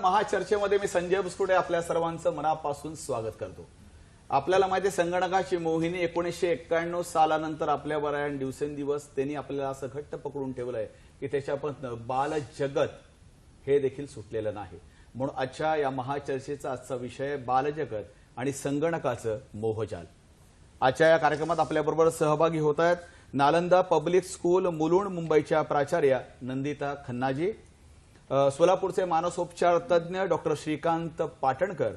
महाचर्चेमध्ये मी संजय बुसकुटे आपल्या सर्वांचं मनापासून स्वागत करतो। आपल्याला माहिती आहे संगणकाची मोहिनी 1991 सालानंतर आपल्या बऱ्याच दिवसेंदिवस त्यांनी आपल्याला असं घट्ट पकडून ठेवलंय की त्याच्यापासून बाल जगत हे देखील सुटलेलं नाही। म्हणून आजच्या या महाचर्चेचा आजचा विषय बालजगत आणि संगणकाचं मोहजाल। आजच्या या कार्यक्रमात आपल्याबरोबर सहभागी होत आहेत नालंदा पब्लिक स्कूल मुलुंड मुंबईच्या प्राचार्या नंदिता खन्नाजी, सोलापूरचे मानसोपचार तज्ञ डॉक्टर श्रीकांत पाटणकर,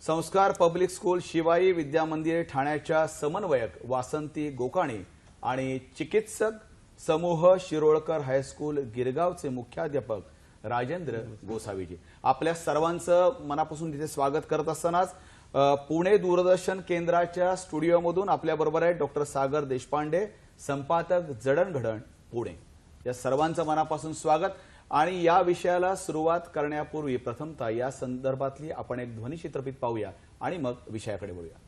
संस्कार पब्लिक स्कूल शिवाई विद्या मंदिर ठाण्याच्या समन्वयक वासंती गोकाणी आणि चिकित्सक समूह शिरोळकर हायस्कूल गिरगावचे मुख्याध्यापक राजेंद्र गोसावीजी। आपल्या सर्वांचं मनापासून तिथे स्वागत करत असतानाच पुणे दूरदर्शन केंद्राच्या स्टुडिओमधून आपल्याबरोबर आहे डॉक्टर सागर देशपांडे, संपादक जडणघडण पुणे। या सर्वांचं मनापासून स्वागत। आणि या विषयाला सुरुवात करण्यापूर्वी प्रथमतः या संदर्भातली आपण एक ध्वनिचित्रफित पाहूया आणि मग विषयाकडे वळूया।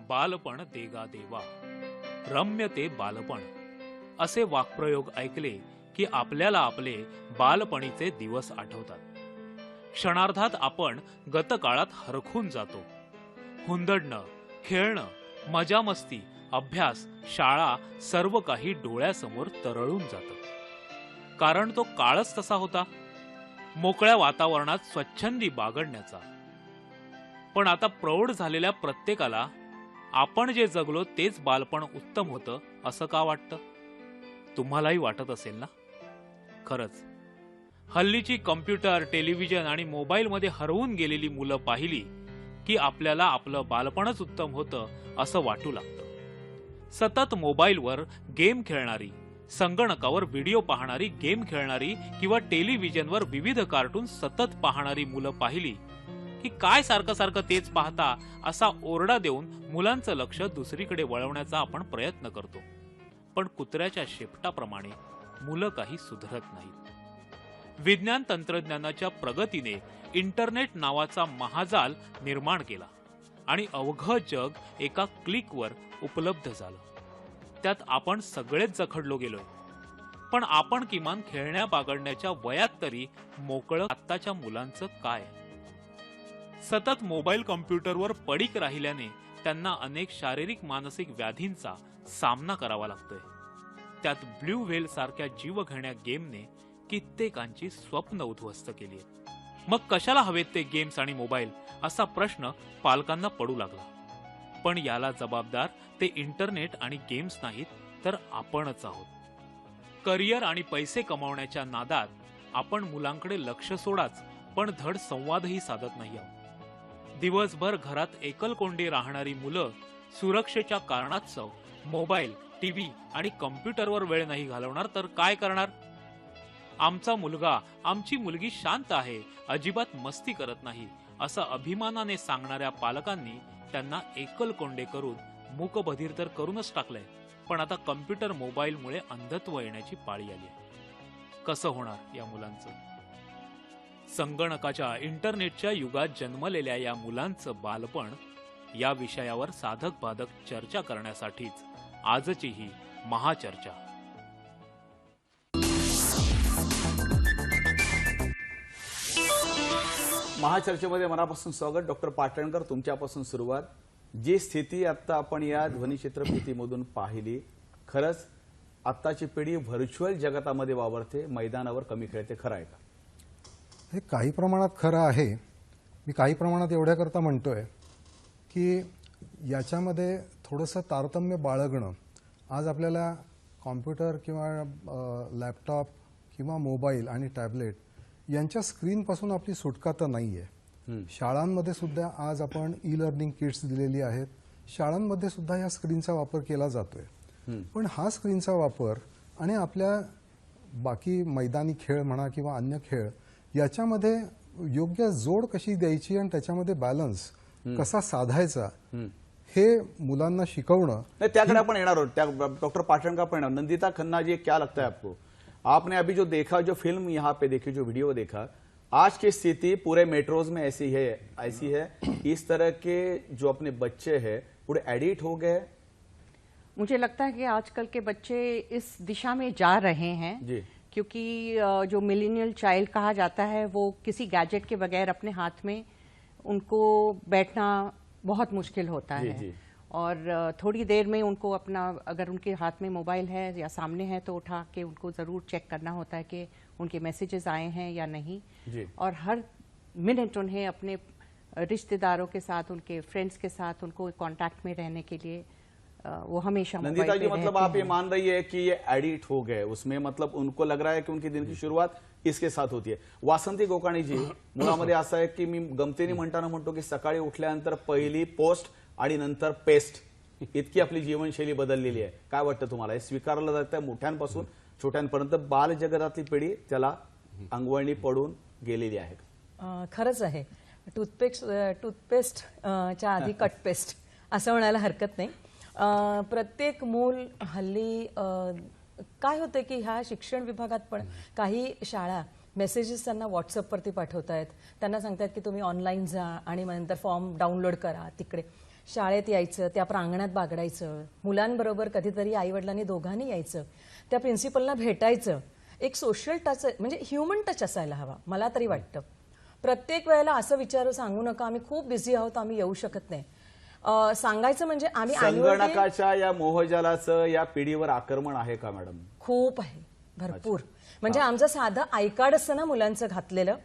बालपण देगा देवा, रम्य ते बालपण असे वाक्प्रयोग ऐकले की आपल्याला आपले बालपणीचे दिवस आठवतात। क्षणार्धात आपण गतकाळात हरखून जातो। हुंदडणं, खेळणं, मजा मस्ती, अभ्यास, शाळा सर्व काही डोळ्यासमोर तरळून जातं। कारण तो काळच तसा होता, मोकळ्या वातावरणात स्वच्छंदी बागडण्याचा। पण आता प्रौढ झालेल्या प्रत्येकाला आपण जे जगलो तेच बालपण उत्तम होतं असं का वाटतं? तुम्हालाही वाटत असेल ना? खरंच हल्लीची कॉम्प्युटर, टेलिव्हिजन आणि मोबाईलमध्ये हरवून गेलेली मुलं पाहिली की आपल्याला आपलं बालपणच उत्तम होतं असं वाटू लागतं। सतत मोबाईलवर गेम खेळणारी, संगणकावर व्हिडिओ पाहणारी, गेम खेळणारी किंवा टेलिव्हिजनवर विविध कार्टून सतत पाहणारी मुलं पाहिली की काय सारखं सारखं तेच पाहता असा ओरडा देऊन मुलांचं लक्ष दुसरीकडे वळवण्याचा आपण प्रयत्न करतो। पण कुत्र्याच्या शेपटाप्रमाणे मुलं काही सुधरत नाहीत। विज्ञान तंत्रज्ञानाच्या प्रगतीने इंटरनेट नावाचा महाजाल निर्माण केला आणि अवघं जग एका क्लिकवर उपलब्ध झालं। त्यात आपण सगळेच जखडलो गेलोय। पण आपण किमान खेळण्या बागडण्याच्या वयात तरी मोकळं आत्ताच्या मुलांचं काय? सतत मोबाईल कॉम्प्युटरवर पडीक राहिल्याने त्यांना अनेक शारीरिक मानसिक व्याधींचा सामना करावा लागतोय। त्यात ब्लू व्हेल सारख्या जीवघेण्या गेमने कित्येकांची स्वप्न उद्ध्वस्त केली आहेत। मग कशाला हवेत ते गेम्स आणि मोबाईल असा प्रश्न पालकांना पडू लागला। पण याला जबाबदार ते इंटरनेट आणि गेम्स नाहीत तर आपणच आहोत। करिअर आणि पैसे कमावण्याच्या नादात आपण मुलांकडे लक्ष सोडाच पण धड संवादही साधत नाही आहोत। दिवसभर घरात एकलकोंडी राहणारी मुलं सुरक्षेच्या कारणास्तव मोबाईल, टीव्ही आणि कॉम्प्युटरवर वेळ नाही घालवणार तर काय करणार? आमचा मुलगा, आमची मुलगी शांत आहे, अजिबात मस्ती करत नाही असं अभिमानाने सांगणाऱ्या पालकांनी त्यांना एकलकोंडे करून मूकबधीर तर करूनच टाकलंय। पण आता कॉम्प्युटर, मोबाईलमुळे अंधत्व येण्याची पाळी आली। कसं होणार या मुलांचं? संगणकाच्या, इंटरनेटच्या युगात जन्मलेल्या या मुलांचं बालपण या विषयावर साधक बाधक चर्चा करण्यासाठीच आजची ही महाचर्चा। महाचर्चेमध्ये मनापासून स्वागत। डॉक्टर पाटणकर, तुमच्यापासून सुरुवात। जी स्थिती आता आपण या ध्वनिचित्रफितीमधून पाहिली, खरंच आत्ताची पिढी व्हर्च्युअल जगतामध्ये वावरते, मैदानावर कमी खेळते, खरं आहे का? हे काही प्रमाणात खरं आहे। मी काही प्रमाणात एवढ्याकरता म्हणतोय की याच्यामध्ये थोडंसं तारतम्य बाळगणं। आज आपल्याला कॉम्प्युटर किंवा लॅपटॉप किंवा मोबाईल आणि टॅबलेट यांच्या स्क्रीनपासून आपली सुटका तर नाही आहे। शाळांमध्ये सुद्धा आज आपण ई लर्निंग किट्स दिलेली आहेत। शाळांमध्ये सुद्धा या स्क्रीनचा वापर केला जातोय। पण हा स्क्रीनचा वापर आणि आपल्या बाकी मैदानी खेळ म्हणा किंवा अन्य खेळ याच्यामध्ये योग्य जोड कशी द्यायची आणि त्याच्यामध्ये बॅलन्स कसा साधायचा हे मुलांना शिकवणं, त्याकडे आपण येणार आहोत। डॉक्टर पाटणकर पण येणार। नंदिता खन्ना जी, क्या लगता है आपको? आपने अभी जो देखा, जो फिल्म यहाँ पे देखी, जो वीडियो देखा, आज की स्थिति पूरे मेट्रोज में ऐसी है इस तरह के जो अपने बच्चे हैं पूरे एडिक्ट हो गए मुझे लगता है कि आजकल के बच्चे इस दिशा में जा रहे हैं जी क्योंकि जो मिलेनियल चाइल्ड कहा जाता है वो किसी गैजेट के बगैर अपने हाथ में उनको बैठना बहुत मुश्किल होता जी, है जी। और थोड़ी देर में उनको अपना, अगर उनके हाथ में मोबाइल है या सामने है तो उठा के उनको ज़रूर चेक करना होता है कि उनके मैसेजेस आए हैं या नहीं। जी और हर मिनट उन्हें अपने रिश्तेदारों के साथ, उनके फ्रेंड्स के साथ उनको कांटेक्ट में रहने के लिए वो हमेशा नंदिता मोबाइल जी, पे मतलब रहते आप ये हैं। मान रही है कि ये एडिक्ट हो गए उसमें, मतलब उनको लग रहा है की उनकी दिन की सुरुवात इसके साथ होती आहे. वासंती गोकाणी जी, मुळामध्ये असं आहे की मी गमतीने म्हणताना म्हणतो की सकाळी उठल्यानंतर पहिली पोस्ट आणि नंतर पेस्ट, इतकी आपली जीवनशैली बदललेली आहे. काय वाटतं तुम्हाला? हे स्वीकारलं जातं मोठ्यांपासून छोट्यांपर्यंत बाल जगतातली पिढी त्याला अंगवळणी पडून गेलेली आहे. खरंच आहे. टूथपेस्ट च्या आधी कटपेस्ट असं म्हणायला हरकत नाही. प्रत्येक मूल हल्ली काय होतं की ह्या शिक्षण विभागात पण काही शाळा मेसेजेस त्यांना व्हॉट्सअपवरती पाठवतायत. त्यांना सांगतायत की तुम्ही ऑनलाईन जा आणि नंतर फॉर्म डाउनलोड करा. तिकडे शाळेत यायचं, त्या प्रांगणात बागडायचं, मुलांबरोबर कधीतरी आईवडिलांनी दोघांनी यायचं, त्या प्रिन्सिपलला भेटायचं. एक सोशल टच म्हणजे ह्युमन टच असायला हवा मला तरी वाटतं. प्रत्येक वेळेला असं विचारू सांगू नका आम्ही खूप बिझी आहोत, आम्ही येऊ शकत नाही. सांगायचं म्हणजे आम्ही संगणकाच्या या मोहजालाचं या पिढीवर आक्रमण आहे का मॅडम? खूप आहे, भरपूर. म्हणजे आमचं साधं आय कार्ड असतं ना मुलांचं घातलेलं,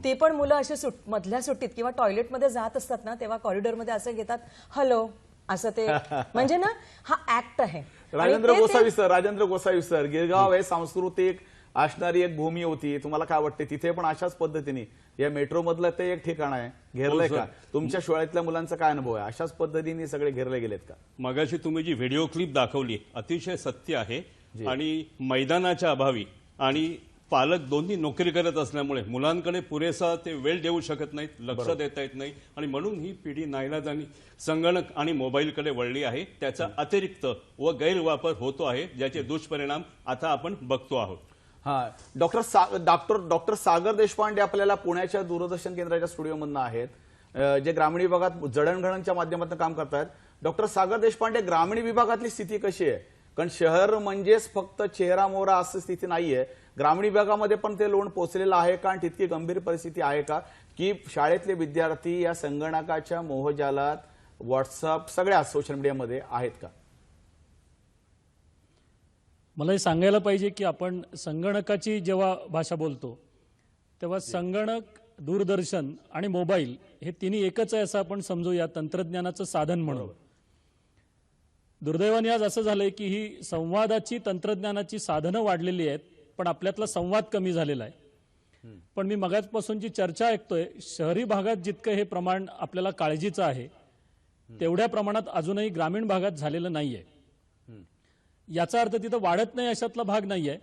ते पण मुलं अशी मधल्या सुट्टीत किंवा टॉयलेटमध्ये जात असतात ना तेव्हा कॉरिडॉरमध्ये असं घेतात हॅलो असं ते. म्हणजे ना हा ऍक्ट आहे. राजेंद्र गोसावी सर, गिरगाव हे सांस्कृतिक असणारी एक भूमी होती. तुम्हाला काय वाटते तिथे पण अशाच पद्धतीने या मेट्रो मधलं ते एक ठिकाण आहे, घेरलंय का? तुमच्या शाळेतल्या मुलांचा काय अनुभव आहे? अशाच पद्धतीने सगळे घेरले गेलेत का? मगाशी तुम्ही जी व्हिडिओ क्लिप दाखवली अतिशय सत्य आहे. आणि मैदानाच्या अभावी आणि पालक दोन्ही नोकरी करत असल्यामुळे मुलांकडे पुरेसा ते वेळ देऊ शकत नाहीत, लक्ष देता येत नाही आणि म्हणून ही पिढी नाईलाजाने संगणक आणि मोबाईलकडे वळली आहे. त्याचा अतिरिक्त व गैरवापर होतो आहे, ज्याचे दुष्परिणाम आता आपण बघतो आहोत. हा, डॉक्टर सागर देशपांडे आपल्याला पुण्याच्या दूरदर्शन केंद्राच्या स्टुडिओमधनं आहेत, जे ग्रामीण विभागात जडणघडणच्या माध्यमातून काम करतायत. डॉक्टर सागर देशपांडे, ग्रामीण विभागातली स्थिती कशी आहे? कारण शहर म्हणजेच फक्त चेहरा मोहरा असं स्थिती नाहीये. ग्रामीण विभागामध्ये पण ते लोण पोचलेलं आहे का? आणि तितकी गंभीर परिस्थिती आहे का की शाळेतले विद्यार्थी या संगणकाच्या मोहजालात, व्हॉट्सअप, सगळ्या सोशल मीडियामध्ये आहेत का? मला हे सांगायला पाहिजे की आपण संगणकाची जेव्हा भाषा बोलतो तेव्हा संगणक, दूरदर्शन आणि मोबाईल हे तिन्ही एकच आहे असं आपण समजूया, तंत्रज्ञानाचं साधन म्हणून. दुर्दैवाने आज असं झालंय की ही संवादाची, तंत्रज्ञानाची साधनं वाढलेली आहेत पण आपल्यातला संवाद कमी झालेला आहे. पण मी मगाचपासून जी चर्चा ऐकतोय, शहरी भागात जितकं हे प्रमाण आपल्याला काळजीचं आहे तेवढ्या प्रमाणात अजूनही ग्रामीण भागात झालेलं नाहीये. याचा अर्थ तिथं वाढत नाही अशातला भाग नाहीये,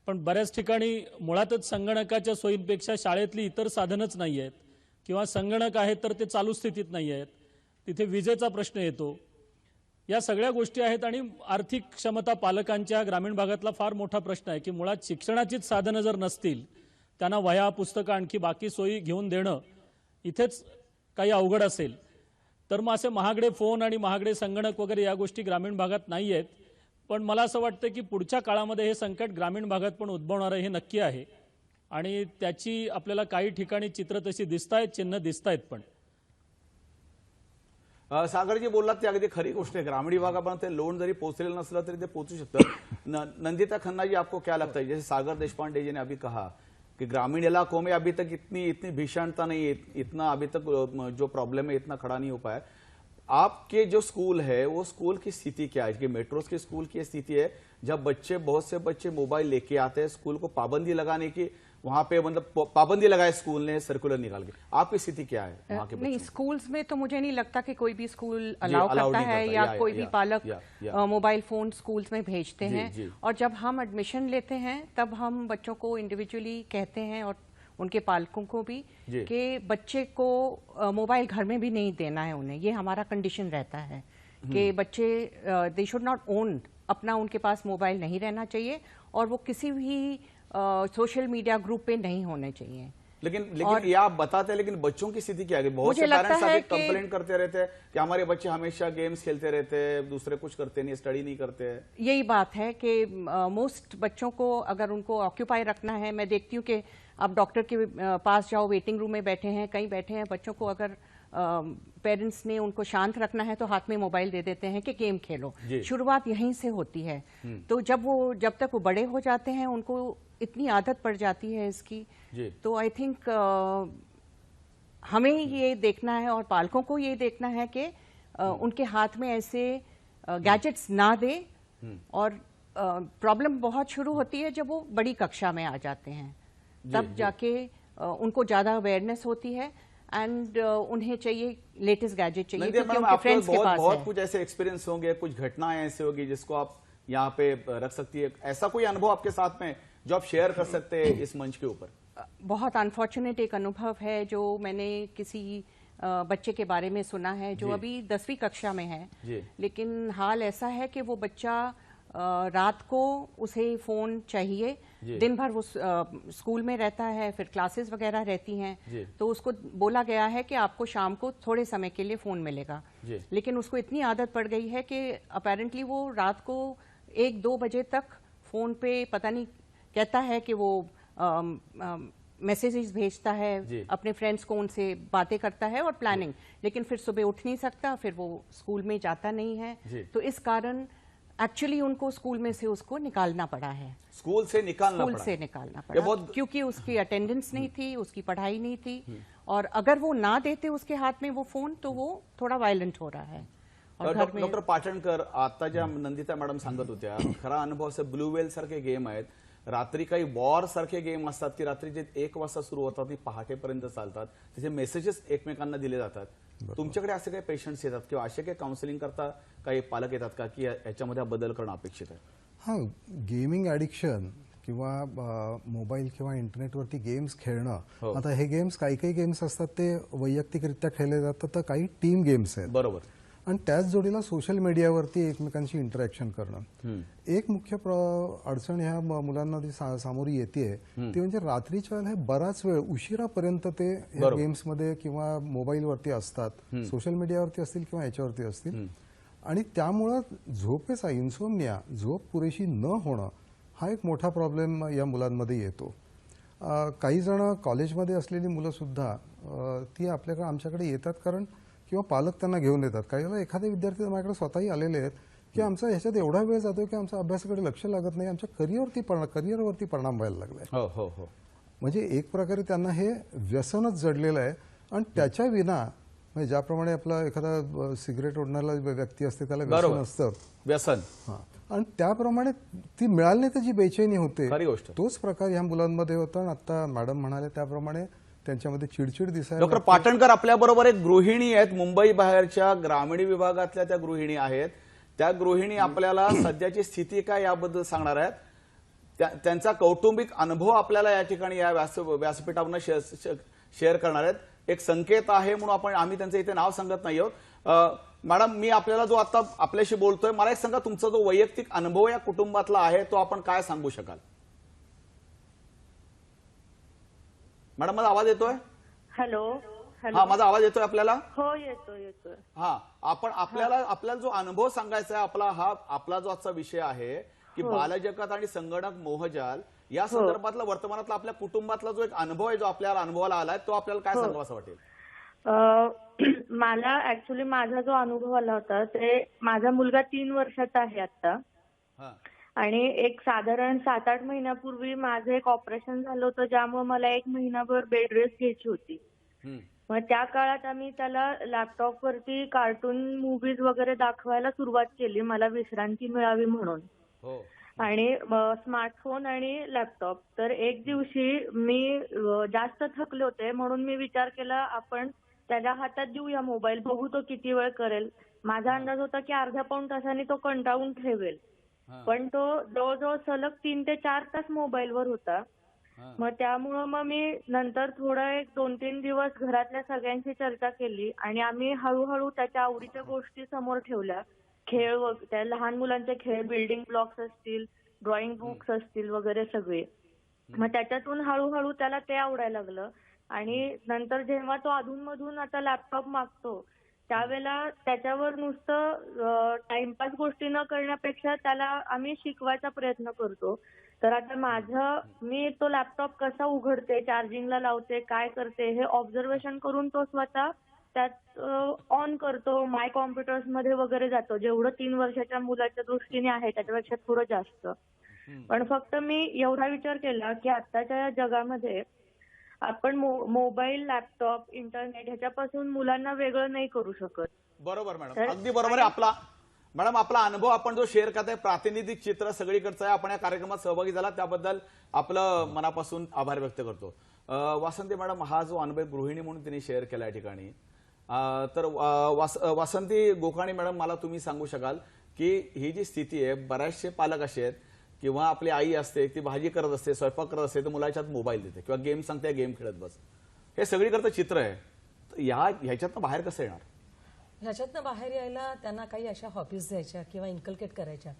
पण बऱ्याच ठिकाणी मुळातच संगणकाच्या सोयींपेक्षा शाळेतली इतर साधनच नाही आहेत किंवा संगणक आहेत तर ते चालू स्थितीत नाही आहेत. तिथे विजेचा प्रश्न येतो. या सगळ्या गोष्टी आहेत आणि आर्थिक क्षमता पालकांच्या ग्रामीण भागातला फार मोठा प्रश्न आहे की मुळात शिक्षणाचीच साधनं जर नसतील, त्यांना वह्या, पुस्तकं, आणखी बाकी सोयी घेऊन देणं इथेच काही अवघड असेल तर मग असे महागडे फोन आणि महागडे संगणक वगैरे या गोष्टी ग्रामीण भागात नाही आहेत. पण मला असं वाटतं की पुढच्या काळामध्ये हे संकट ग्रामीण भागात पण उद्भवणार आहे, हे नक्की आहे. आणि त्याची आपल्याला काही ठिकाणी चित्र तशी दिसतायत, चिन्ह दिसतायत. पण सागरजी बोललात ते अगदी खरी गोष्ट आहे. ग्रामीण विभागापर्यंत ते लोन जरी पोहोचलेलं नसलं तरी ते पोहोचू शकतं. नंदिता खन्ना जी, आपको क्या लगता है, जैसे सागर देशपांडे जी ने अभी कहा कि ग्रामीण इलाकों में अभी तक इतनी भीषणता नहीं है, इतना अभी तक जो प्रॉब्लम है इतना खड़ा नहीं हो पाया. आपके जो स्कूल है वो स्कूल की स्थिति क्या है? कि मेट्रोस के स्कूल की स्थिति है जब बहुत से बच्चे मोबाइल लेके आते हैं, स्कूल को पाबंदी लगाने की, वहां पे मतलब पाबंदी लगाए स्कूल ने सर्कुलर निकाल के. आपकी स्थिति क्या है वहां के? नहीं, स्कूल्स में तो मुझे नहीं लगता कि कोई भी स्कूल अलाउ करता नहीं है करता, या कोई भी पालक मोबाइल फोन स्कूल्स में भेजते जी, हैं. जी. और जब हम एडमिशन लेते हैं तब हम बच्चों को इंडिविजुअली कहते हैं और उनके पालकों को भी कि बच्चे को मोबाइल घर में भी नहीं देना है उन्हें. ये हमारा कंडीशन रहता है कि बच्चे दे शुड नॉट ओन, अपना उनके पास मोबाइल नहीं रहना चाहिए और वो किसी भी सोशल मीडिया ग्रुप पे नहीं होने चाहिए. लेकिन ये आप बताते हैं, लेकिन बच्चों की स्थिति क्या है? बहुत मुझे से लगता पेरेंट्स है आके कि- कंप्लेंट करते रहते हैं कि हमारे बच्चे हमेशा गेम्स खेलते रहते हैं, दूसरे कुछ करते नहीं, स्टडी नहीं करते हैं। यही बात है कि मोस्ट बच्चों को अगर उनको ऑक्यूपाई रखना है, मैं देखती हूँ कि आप डॉक्टर के पास जाओ, वेटिंग रूम में बैठे हैं, कहीं बैठे हैं, बच्चों को अगर पेरेंट्स ने उनको शांत रखना है तो हाथ में मोबाइल दे देते हैं कि गेम खेलो। शुरुआत यहीं से होती है। तो जब तक वो बड़े हो जाते हैं, उनको इतनी आदत पड़ जाती है इसकी, तो आई थिंक हमें ये देखना है और पालकों को ये देखना है कि उनके हाथ में ऐसे गैजेट्स ना दे। और प्रॉब्लम बहुत शुरू होती है जब वो बड़ी कक्षा में आ जाते हैं, तब जाके उनको ज्यादा अवेयरनेस होती है एंड उन्हें चाहिए लेटेस्ट गैजेट चाहिए, क्योंकि उनके फ्रेंड्स के पास बहुत है। कुछ ऐसे एक्सपीरियंस होंगे, कुछ घटनाएं ऐसे होगी जिसको आप यहाँ पे रख सकती है। ऐसा कोई अनुभव आपके साथ में जो आप शेयर कर सकते हैं इस मंच के ऊपर? बहुत अनफॉर्चुनेट एक अनुभव है जो मैंने किसी बच्चे के बारे में सुना है जो अभी 10वीं कक्षा में है, लेकिन हाल ऐसा है कि वो बच्चा रात को उसे फोन चाहिए, दिन भर वो स्कूल में रहता है, फिर क्लासेस वगैरह रहती हैं, तो उसको बोला गया है कि आपको शाम को थोड़े समय के लिए फोन मिलेगा, लेकिन उसको इतनी आदत पड़ गई है कि अपेरेंटली वो रात को 1-2 बजे तक फोन पे पता नहीं कहता है कि वो मैसेजेस भेजता है अपने फ्रेंड्स को, उनसे बातें करता है और प्लानिंग, लेकिन फिर सुबह उठ नहीं सकता, फिर वो स्कूल में जाता नहीं है। तो इस कारण एक्चुअली उनको स्कूल में से उसको निकालना पड़ा है। स्कूल से निकालना पड़ा क्योंकि उसकी अटेंडेंस नहीं थी, उसकी पढ़ाई नहीं थी, और अगर वो ना देते उसके हात में वो फोन तो वो थोड़ा वायलेंट हो रहा है। डॉक्टर पाटणकर, आता ज्या नंदिता मॅडम सांगत होत्या, खरा अनुभव असे ब्लू वेल सारखे गेम आहेत, रात्री काही वॉर सारखे गेम असतात की रात्री जे 1 वाजता सुरू होतात ती पहाटेपर्यंत चालतात, त्याचे मेसेजेस एकमेकांना दिले जातात। तुमच्याकडे असे काही पेशंट्स येतात किंवा असे काही काउन्सिलिंग करता काही पालक येतात का की याच्यामध्ये बदल करणं अपेक्षित आहे? हां, गेमिंग ॲडिक्शन किंवा मोबाईल किंवा इंटरनेटवरती गेम्स खेळणं, आता हे गेम्स काही गेम्स असतात ते वैयक्तिकरित्या खेळले जातात, तर काही टीम गेम्स आहेत, बरोबर, आणि त्याच जोडीला सोशल मीडियावरती एकमेकांशी इंटरॅक्शन करणं। एक मुख्य अडचण ह्या मुलांना जी सामोरी येते ती म्हणजे रात्रीच्या वेळेला बराच वेळ उशिरापर्यंत ते गेम्समध्ये किंवा मोबाईलवरती असतात, सोशल मीडियावरती असतील किंवा याच्यावरती असतील, आणि त्यामुळं झोपेचा इन्सोमनिया, झोप पुरेशी न होणं हा एक मोठा प्रॉब्लेम या मुलांमध्ये येतो। काही जण कॉलेजमध्ये असलेली मुलं सुद्धा ती आमच्याकडे येतात कारण किंवा पालक त्यांना घेऊन येतात। काही वेळेला एखादे विद्यार्थी माझ्याकडे स्वतःही आलेले आहेत की आमचा ह्याच्यात एवढा वेळ जातो की आमच्या अभ्यासाकडे लक्ष लागत नाही, आमच्या करिअरवरती परिणाम व्हायला लागलाय। म्हणजे एक प्रकारे त्यांना हे व्यसनच जडलेलं आहे, आणि त्याच्या विना म्हणजे ज्याप्रमाणे आपला एखादा सिगरेट ओढणारा व्यक्ती असते त्याला व्यसन असतं, व्यसन, आणि त्याप्रमाणे ती मिळाली नाही तर जी बेचैनी होते, खरी गोष्ट, तोच प्रकार ह्या मुलांमध्ये होता। आणि आता मॅडम म्हणाले त्याप्रमाणे त्यांच्यामध्ये चिडचिड दिसायला। डॉक्टर पाटणकर आपल्या बरोबर एक गृहिणी आहेत, मुंबई बाहेरच्या ग्रामीण विभागातल्या त्या गृहिणी आहेत, त्या गृहिणी आपल्याला सध्याची स्थिती काय याबद्दल सांगणार आहेत, त्यांचा कौटुंबिक अनुभव आपल्याला या ठिकाणी या व्यासपीठावर शेअर करणार आहेत। एक संकेत आहे म्हणून आम्ही त्यांचं इथे नाव सांगत नाही आहोत। मॅडम, मी आपल्याला जो आता आपल्याशी बोलतोय, मला एक सांगा, तुमचा जो वैयक्तिक अनुभव या कुटुंबातला आहे तो आपण काय सांगू शकाल? मॅडम, माझा आवाज येतोय? हॅलो, हा, माझा आवाज येतोय आपल्याला? हो, येतोय। हा, आपल्याला जो अनुभव सांगायचा आहे, आपला जो आजचा विषय आहे की बालजगत आणि संगणक मोहजाल या संदर्भातला वर्तमानातला आपल्या कुटुंबातला जो एक अनुभव आहे जो आपल्याला अनुभवाला आलाय, तो आपल्याला काय सांगावं असं वाटेल? मला ऍक्च्युली माझा जो अनुभव आला होता ते, माझा मुलगा 3 वर्षाचा आहे आता, आणि एक साधारण 7-8 महिन्यापूर्वी माझं एक ऑपरेशन झालं होतं, ज्यामुळे मला 1 महिनाभर बेड रेस्ट घ्यायची होती। मग त्या काळात आम्ही त्याला लॅपटॉपवरती कार्टून मूवीज वगैरे दाखवायला सुरुवात केली, मला विश्रांती मिळावी म्हणून, आणि स्मार्टफोन आणि लॅपटॉप। तर एक दिवशी मी जास्त थकले होते म्हणून मी विचार केला आपण त्याच्या हातात देऊया मोबाईल, बघू तो किती वेळ करेल। माझा अंदाज होता की अर्ध्या पाऊण तासाने तो कंटाळून ठेवेल, पण तो जवळजवळ सलग 3 ते 4 तास मोबाईलवर होता। मग त्यामुळं मग मी नंतर थोडा एक 2-3 दिवस घरातल्या सगळ्यांशी चर्चा केली आणि आम्ही हळूहळू त्याच्या आवडीच्या गोष्टी समोर ठेवल्या, खेळ त्या लहान मुलांचे खेळ, बिल्डिंग ब्लॉक्स असतील, ड्रॉइंग बुक्स असतील वगैरे सगळे। मग त्याच्यातून हळूहळू त्याला ते आवडायला लागलं आणि नंतर जेव्हा तो अधूनमधून आता लॅपटॉप मागतो त्यावेळेला त्याच्यावर नुसतं टाइमपास गोष्टी न करण्यापेक्षा त्याला आम्ही शिकवायचा प्रयत्न करतो. तर आता मी तो लॅपटॉप कसा उघडते, चार्जिंगला लावते, काय करते हे ऑब्झर्वेशन करून तो स्वतः त्यात ऑन करतो. माय कॉम्प्युटर्स मध्ये वगैरे जातो. जेवढं 3 वर्षाच्या मुलाच्या दृष्टीने आहे त्याच्यापेक्षा थोडं जास्त. पण फक्त मी एवढा विचार केला की आताच्या जगामध्ये आपण मोबाईल, लॅपटॉप, इंटरनेट ह्याच्यापासून मुलांना वेगळं नाही करू शकत. बरोबर मॅडम, अगदी बरोबर आहे. आपला अनुभव आपण जो शेअर करताय प्रातिनिधिक चित्र सगळीकडचं आहे. आपण या कार्यक्रमात सहभागी झाला त्याबद्दल आपलं मनापासून आभार व्यक्त करतो. वासंती मॅडम, हा जो अनुभव गृहिणी म्हणून तिने शेअर केला या ठिकाणी, तर वासंती गोकाणी मॅडम, मला तुम्ही सांगू शकाल की ही जी स्थिती आहे, बऱ्याचशे पालक असे आहेत किंवा आपली आई असते, ती भाजी करत असते, स्वयंपाक करत असते, तर मुलाच्या हातात मोबाईल देते किंवा गेम सांगते, गेम खेळत बस. हे सगळीकडचं चित्र आहे. तर ह्याच्यातनं बाहेर कसं येणार? ह्याच्यातनं बाहेर यायला त्यांना काही अशा हॉबीज द्यायच्या किंवा इन्कल्केट करायच्या.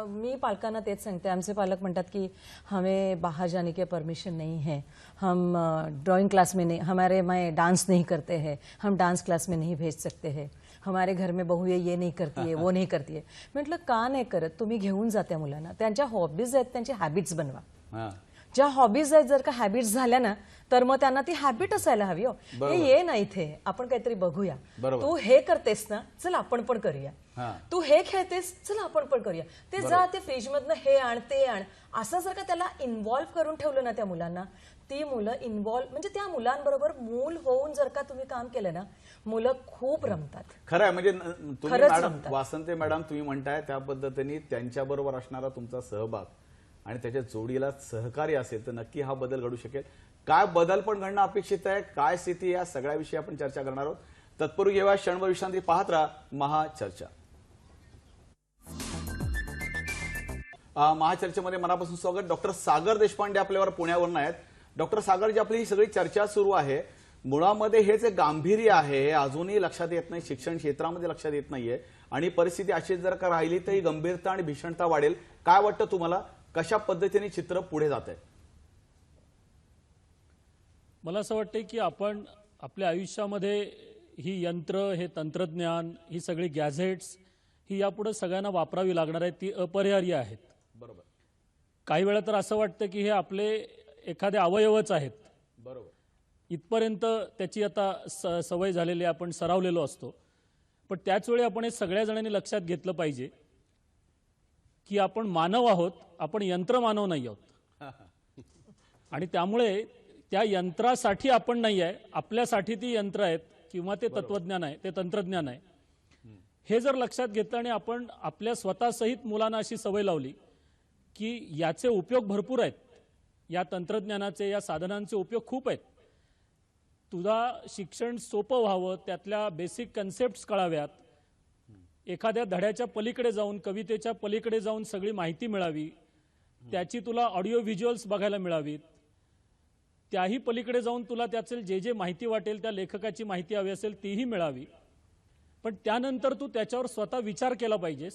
मी पालकांना तेच सांगते. आमचे पालक म्हणतात की हमें बाहर जाने की परमिशन नहीं है, हम ड्राइंग क्लास में नहीं, हमारे मैं डांस नहीं करते हैं, हम डांस क्लास में नहीं भेज सकते हैं, हमारे घर में बहू ये नहीं करती है, वो नहीं करती है. म्हटलं का नाही करत? तुम्ही घेऊन जात्या मुलांना, त्यांच्या हॉबीज आहेत त्यांची हॅबिट्स बनवा. ज्या हॉबीज आहेत जर का हॅबिट्स झाल्या ना तर मग त्यांना ती हॅबिट असायला हवी. हो, हे ये ना इथे आपण काहीतरी बघूया, तू हे करतेस ना, चल आपण पण करूया, तू हे खेळतेस, चल आपण पण करूया, ते जा ते फ्रीज मधनं हे आण ते आण. असं जर का त्याला इन्व्हॉल्व्ह करून ठेवलं ना त्या मुलांना, ती मुलं इन्व्हॉल्व्ह म्हणजे त्या मुलांबरोबर मूल होऊन जर का तुम्ही काम केलं ना, मुलं खूप रमतात. खरं आहे. म्हणजे तुम्ही खरंच मॅडम, रमतात. वासंती मॅडम, तुम्ही म्हणताय त्या पद्धतीने त्यांच्याबरोबर असणारा तुमचा सहभाग आणि त्याच्या जोडीला सहकार्य असेल तर नक्की हा बदल घडू शकेल. काय बदल पण घडणं अपेक्षित आहे, काय स्थिती, या सगळ्या विषयी आपण चर्चा करणार आहोत. तत्पूर्वी घेऊया क्षणभर विश्रांती. पाहत राहा महाचर्चा. महाचर्चेमध्ये मनापासून स्वागत. डॉक्टर सागर देशपांडे आपल्यावर पुण्यावरून आहेत. डॉक्टर सागर, जी आपली ही सगळी चर्चा सुरू आहे, मुळामध्ये हे जे गांभीर्य आहे हे अजूनही लक्षात येत नाही, शिक्षण क्षेत्रामध्ये लक्षात येत नाहीये आणि परिस्थिती अशीच जर का राहिली तर ही गंभीरता आणि भीषणता वाढेल. काय वाटतं तुम्हाला, कशा पद्धतीने चित्र पुढे जात आहे? मला असं वाटतं की आपण आपल्या आयुष्यामध्ये ही यंत्र, हे तंत्रज्ञान, ही सगळी गॅझेट्स ही यापुढे सगळ्यांना वापरावी लागणार आहेत. ती अपरिहार्य आहेत. बरोबर. काही वेळा तर असं वाटतं की हे आपले एखादे अवयवच आहेत. बरोबर. इथपर्यंत त्याची आता सवय झालेली, आपण सरावलेलो असतो. पण त्याच वेळी आपण हे सगळ्या जणांनी लक्षात घेतलं पाहिजे की आपण मानव आहोत, आपण यंत्र मानव नाही आहोत. आणि त्यामुळे त्या यंत्रासाठी आपण नाही आहे, आपल्यासाठी ती यंत्र आहेत किंवा ते तत्वज्ञान आहे, ते तंत्रज्ञान आहे. हे जर लक्षात घेतलं आणि आपण आपल्या स्वतःसहित मुलांना अशी सवय लावली की याचे उपयोग भरपूर आहेत, या तंत्रज्ञानाचे, या साधनांचे उपयोग खूप आहेत, तुझा शिक्षण सोपं व्हावं, त्यातल्या बेसिक कन्सेप्ट्स कळाव्यात, एखाद्या धड्याच्या पलीकडे जाऊन, कवितेच्या पलीकडे जाऊन सगळी माहिती मिळावी, त्याची तुला ऑडिओ व्हिज्युअल्स बघायला मिळावीत, त्याही पलीकडे जाऊन तुला त्याचे जे माहिती वाटेल, त्या लेखकाची माहिती हवी असेल तीही मिळावी. पण त्यानंतर तू त्याच्यावर स्वतः विचार केला पाहिजेस.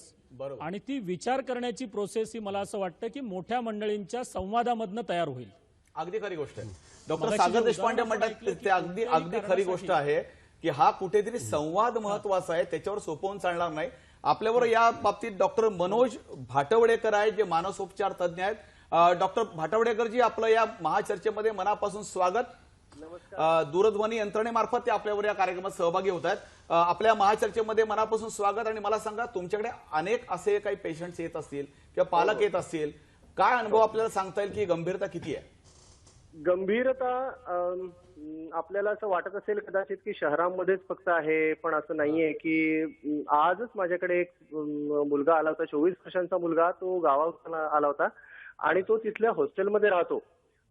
आणि ती विचार करण्याची प्रोसेस ही मला असं वाटतं की मोठ्या मंडळींच्या संवादामधनं तयार होईल. अगदी खरी गोष्ट आहे. डॉक्टर सागर देशपांडे म्हणतात ते अगदी खरी गोष्ट आहे की हा कुठेतरी संवाद महत्वाचा आहे, त्याच्यावर सोपवून चालणार नाही. आपल्याबरोबर या बाबतीत डॉक्टर मनोज भाटवडेकर आहेत, जे मानसोपचार तज्ज्ञ आहेत. डॉक्टर भाटवडेकरजी, आपलं या महाचर्चेमध्ये मनापासून स्वागत. दूरध्वनी यंत्रणेमार्फत ते आपल्यावर या कार्यक्रमात सहभागी होत आहेत. आपल्या महाचर्चेमध्ये मनापासून स्वागत. आणि मला सांगा, तुमच्याकडे अनेक असे काही पेशंट्स येत असतील किंवा पालक येत असतील, काय अनुभव आपल्याला सांगता येईल की गंभीरता किती आहे? गंभीरता आपल्याला असं वाटत असेल कदाचित की शहरांमध्येच फक्त आहे, पण असं नाहीये. की आजच माझ्याकडे एक मुलगा आला होता, 24 वर्षांचा मुलगा. तो गावातून आला होता आणि तो तिथल्या हॉस्टेलमध्ये राहतो.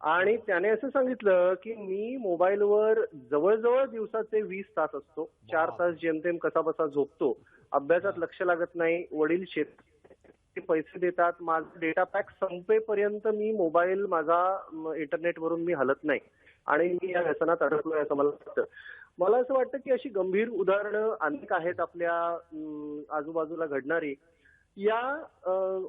आणि त्याने असं सांगितलं की मी मोबाईलवर जवळजवळ दिवसाचे 20 तास असतो, 4 तास जेमतेम कसा बसा झोपतो, अभ्यासात लक्ष लागत नाही, वडील शेत पैसे देतात, माझा डेटा पॅक संपेपर्यंत मी मोबाईल माझा इंटरनेटवरून मी हलत नाही आणि मी या व्यसनात अडकलोय असं मला वाटतं. मला असं वाटतं की अशी गंभीर उदाहरणं अनेक आहेत आपल्या आजूबाजूला घडणारी. या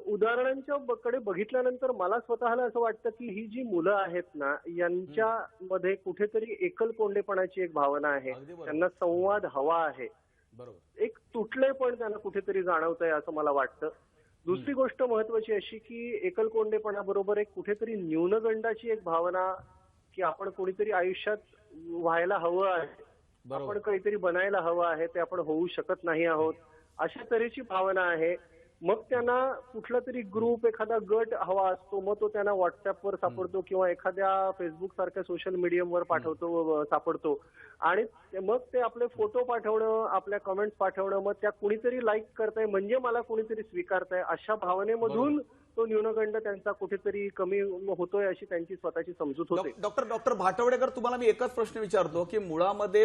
उदाहरणांच्या कडे बघितल्यानंतर मला स्वतःला असं वाटतं की ही जी मुलं आहेत ना, यांच्यामध्ये कुठेतरी एकलकोंडेपणाची एक भावना आहे. अगदी बरोबर. त्यांना संवाद हवा आहे. बरोबर. एक तुटलेपण त्यांना कुठेतरी जाणवत आहे असं मला वाटतं. दुसरी गोष्ट महत्वाची अशी की एकलकोंडेपणाबरोबर एक कुठेतरी न्यूनगंडाची एक भावना की आपण कोणीतरी आयुष्यात व्हायला हवं आहे, आपण काहीतरी बनायला हवं आहे, ते आपण होऊ शकत नाही आहोत, अशा तऱ्हेची भावना आहे. मग त्यांना कुठला तरी ग्रुप, एखादा गट हवा असतो, मग तो त्यांना व्हॉट्सअपवर सापडतो किंवा एखाद्या फेसबुक सारख्या सोशल मीडियमवर सापडतो आणि मग ते आपले फोटो पाठवणं, आपल्या कमेंट्स पाठवणं, मग त्या कुणीतरी लाईक करताय म्हणजे मला कुणीतरी स्वीकारताय, अशा भावनेमधून तो न्यूनगंड त्यांचा कुठेतरी कमी होतोय अशी त्यांची स्वतःची समजूत होते. डॉक्टर भाटवडेकर, तुम्हाला मी एकच प्रश्न विचारतो की मुळामध्ये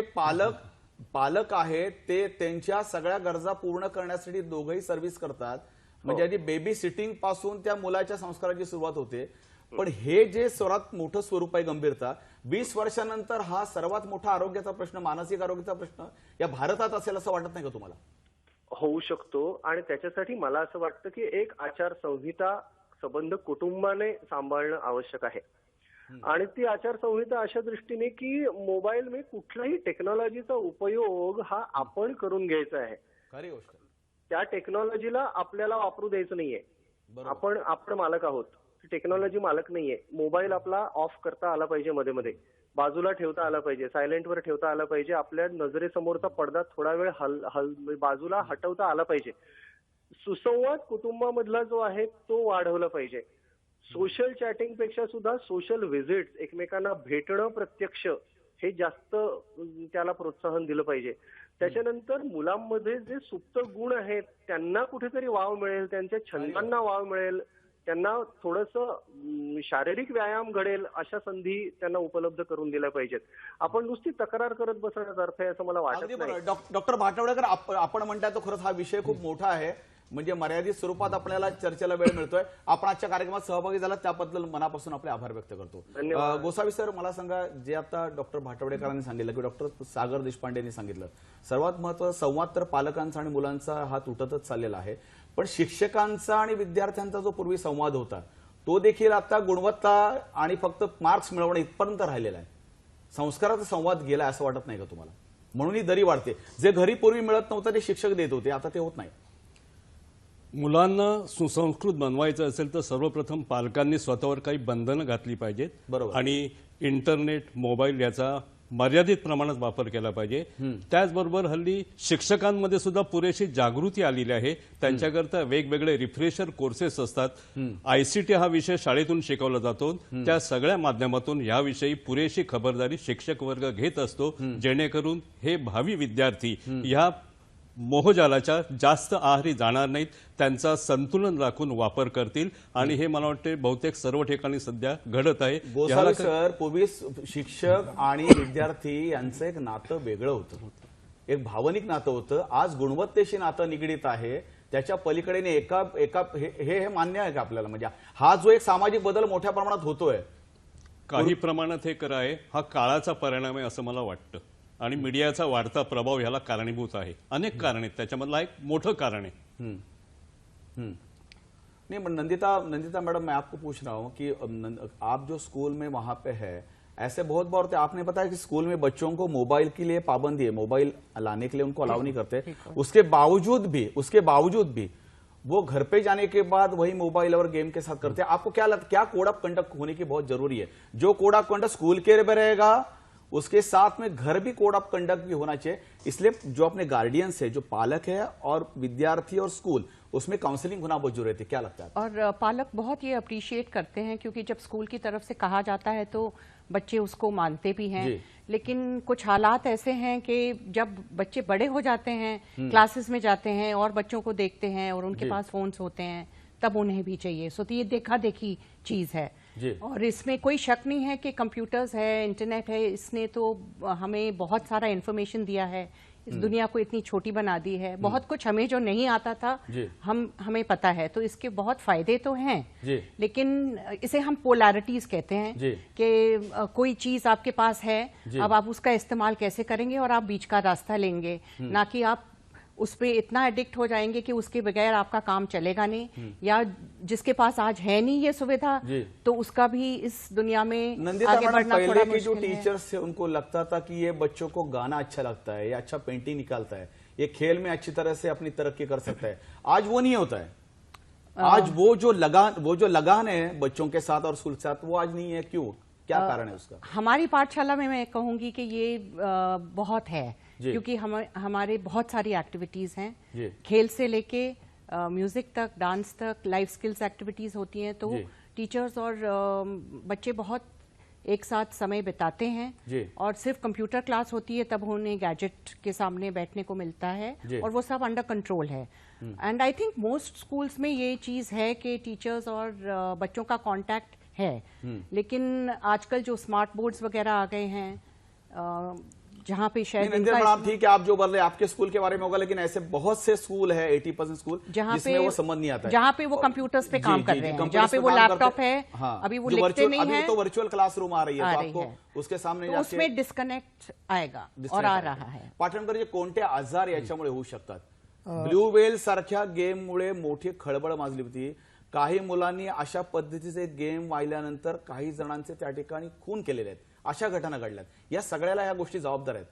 पालक आहेत ते त्यांच्या सगळ्या गरजा पूर्ण करण्यासाठी दोघंही सर्व्हिस करतात, म्हणजे आधी बेबी सिटिंग पासून त्या मुलाच्या संस्काराची सुरुवात होते. पण हे जे सर्वात मोठं स्वरूप आहे, गंभीरता, 20 वर्षानंतर हा सर्वात मोठा आरोग्याचा प्रश्न, मानसिक आरोग्याचा प्रश्न या भारतात असेल असं वाटत नाही का तुम्हाला? होऊ शकतो आणि त्याच्यासाठी मला असं वाटतं की एक आचारसंहिता संबंध कुटुंबाने सांभाळणं आवश्यक आहे. आणि ती आचारसंहिता अशा दृष्टीने की मोबाईल में कुठल्याही टेक्नॉलॉजीचा उपयोग हा आपण करून घ्यायचा आहे. खरी गोष्ट. त्या टेक्नॉलॉजीला आपल्याला वापरू द्यायचं नाहीये. आपण मालक आहोत, टेक्नॉलॉजी मालक नाहीये. मोबाईल आपला ऑफ करता आला पाहिजे, मध्ये मध्ये बाजूला ठेवता आला पाहिजे, सायलेंटवर ठेवता आला पाहिजे, आपल्या नजरेसमोरचा पडदा थोडा वेळ बाजूला हटवता आला पाहिजे. सुसंवाद कुटुंबामधला जो आहे तो वाढवला पाहिजे. सोशल चॅटिंग पेक्षा सुद्धा सोशल व्हिजिट, एकमेकांना भेटणं प्रत्यक्ष, हे जास्त त्याला प्रोत्साहन दिलं पाहिजे. त्याच्यानंतर मुलांमध्ये जे सुप्त गुण आहेत त्यांना कुठेतरी वाव मिळेल, त्यांच्या छंदांना वाव मिळेल, त्यांना थोडंसं शारीरिक व्यायाम घडेल अशा संधी त्यांना उपलब्ध करून दिल्या पाहिजेत. आपण नुसती तक्रार करत बसण्याचा अर्थ आहे असं मला वाटत नाही. डॉक्टर भाटवडेकर, आपण म्हणताय तो खरंच हा विषय खूप मोठा आहे, म्हणजे मर्यादित स्वरूपात आपल्याला चर्चेला वेळ मिळतोय. आपण आजच्या कार्यक्रमात सहभागी झाला त्याबद्दल मनापासून आपले आभार व्यक्त करतो. गोसावी सर, मला सांगा, जे आता डॉक्टर भाटवडेकरांनी सांगितलं की डॉक्टर सागर देशपांडेंनी सांगितलं, सर्वात महत्त्वाचा संवाद तर पालकांचा आणि मुलांचा हा तुटतच चाललेला आहे. पण शिक्षकांचा आणि विद्यार्थ्यांचा जो पूर्वी संवाद होता तो देखील आता गुणवत्ता आणि फक्त मार्क्स मिळवणं इथपर्यंत राहिलेला आहे. संस्काराचा संवाद गेला असं वाटत नाही का तुम्हाला? म्हणून ही दरी वाढते. जे घरी पूर्वी मिळत नव्हतं ते शिक्षक देत होते, आता ते होत नाही. मुलांना सुसंस्कृत बनवायचं असेल तर सर्वप्रथम पालकांनी स्वतःवर काही बंधनं घातली पाहिजेत. बरोबर. आणि इंटरनेट, मोबाईल याचा मर्यादित प्रमाणात वापर केला पाहिजे. त्याचबरोबर हल्ली शिक्षकांमध्ये सुद्धा पुरेशी जागृती आलेली आहे. त्यांच्याकरता वेगवेगळे रिफ्रेशर कोर्सेस असतात. ICT हा विषय शाळेतून शिकवला जातो. त्या सगळ्या माध्यमातून याविषयी पुरेशी खबरदारी शिक्षक वर्ग घेत असतो, जेणेकरून हे भावी विद्यार्थी ह्या मोहजालाच्या जास्त आहारी जाणार नाहीत, त्यांचा संतुलन राखून वापर करतील. आणि हे मला वाटते बहुतेक सर्व ठिकाणी सध्या घडत आहे. गोसावी सर, पूर्वी शिक्षक आणि विद्यार्थी यांचं एक नातं वेगळं होतं, एक भावनिक नातं होतं. आज गुणवत्तेशी नातं निगडीत आहे. त्याच्या पलीकडे हे मान्य आहे का आपल्याला? म्हणजे हा जो एक सामाजिक बदल मोठ्या प्रमाणात होतोय, काही प्रमाणात हे खरं आहे. हा काळाचा परिणाम आहे असं मला वाटतं. आणि मीडियाचा वाढता प्रभाव ह्याला कारणीभूत आहे. अनेक कारण आहेत, त्याच्यामधलं एक मोठं कारण आहे. नहीं, नंदिता मैडम, मैं आपको पूछ रहा हूं कि आप जो स्कूल में वहां पे है, ऐसे बहुत बार होते, आपने बताया कि स्कूल में बच्चों को मोबाइल के लिए पाबंदी है, मोबाइल लाने के लिए उनको अलाउ नहीं करते, उसके बावजूद भी वो घर पे जाने के बाद वही मोबाइल और गेम के साथ करते हैं. आपको क्या लगता है, क्या कोड ऑफ कंडक्ट होने की बहुत जरूरी है? जो कोड ऑफ कंडक्ट स्कूल के में रहेगा उसके साथ में घर भी कोड ऑफ कंडक्ट भी होना चाहिए. इसलिए जो अपने गार्डियंस है, जो पालक है और विद्यार्थी और स्कूल, उसमें काउंसलिंग होना बहुत जरूरी है. क्या लगता है? और पालक बहुत ये अप्रिशिएट करते हैं, क्योंकि जब स्कूल की तरफ से कहा जाता है तो बच्चे उसको मानते भी हैं. लेकिन कुछ हालात ऐसे हैं कि जब बच्चे बड़े हो जाते हैं, क्लासेस में जाते हैं और बच्चों को देखते हैं और उनके पास फोन्स होते हैं, तब उन्हें भी चाहिए. सो तो ये देखा देखी चीज है. और इसमें कोई शक नहीं है कि कंप्यूटर्स है, इंटरनेट है, इसने तो हमें बहुत सारा इन्फॉर्मेशन दिया है, इस दुनिया को इतनी छोटी बना दी है. बहुत कुछ हमें जो नहीं आता था हमें पता है, तो इसके बहुत फायदे तो हैं. लेकिन इसे हम पोलैरिटीज कहते हैं कि कोई चीज आपके पास है, अब आप उसका इस्तेमाल कैसे करेंगे और आप बीच का रास्ता लेंगे, ना कि आप उस पे इतना एडिक्ट हो जाएंगे कि उसके बगैर आपका काम चलेगा नहीं, या जिसके पास आज है नहीं ये सुविधा तो उसका भी इस दुनिया में नंदिता आगे मैडम, बढ़ना थोड़ा पहले के जो मुश्किल है। टीचर्स थे उनको लगता था कि ये बच्चों को गाना अच्छा लगता है, ये अच्छा पेंटिंग निकालता है, ये खेल में अच्छी तरह से अपनी तरक्की कर सकता है। आज वो नहीं होता है। आज वो जो लगान है बच्चों के साथ और स्कूल के साथ, वो आज नहीं है। क्यों, क्या कारण है उसका? हमारी पाठशाला में मैं कहूंगी कि ये बहुत है, क्योंकि हमारे बहुत सारी एक्टिविटीज हैं, खेल से लेके म्यूजिक तक, डांस तक, लाइफ स्किल्स एक्टिविटीज होती हैं, तो टीचर्स और बच्चे बहुत एक साथ समय बिताते हैं। और सिर्फ कंप्यूटर क्लास होती है तब उन्हें गैजेट के सामने बैठने को मिलता है, और वो सब अंडर कंट्रोल है। And I think most schools में ये चीज है कि टीचर्स और बच्चों का कांटेक्ट है, लेकिन आजकल जो स्मार्ट बोर्ड्स वगैरह आ गए हैं जहाँ पे शायद ठीक है, आप जो बोल रहे हैं आपके स्कूल के बारे में होगा, लेकिन ऐसे बहुत से स्कूल है, 80% स्कूल जिसमें वो समझ नहीं आता है, जहाँ पे वो कंप्यूटर्स पे काम कर रहे हैं, जहाँ पे वो लैपटॉप है, अभी वो लिखते नहीं है, तो वर्चुअल क्लासरूम आ रही है, तो आपको उसके सामने तो उसमें डिस्कनेक्ट आएगा और आ रहा है। पाटणकर, जे कोणते आजार याच्यामुळे होऊ शकतात? ब्लू व्हेल सारख्या गेममुळे मोठी खळबळ माजली होती. काही मुलांनी अशा पद्धतीचे गेम वाहिल्यानंतर काही जणांचे त्या ठिकाणी खून केलेले आहेत. अशा घटना घडल्यात. या सगळ्याला या गोष्टी जबाबदार आहेत.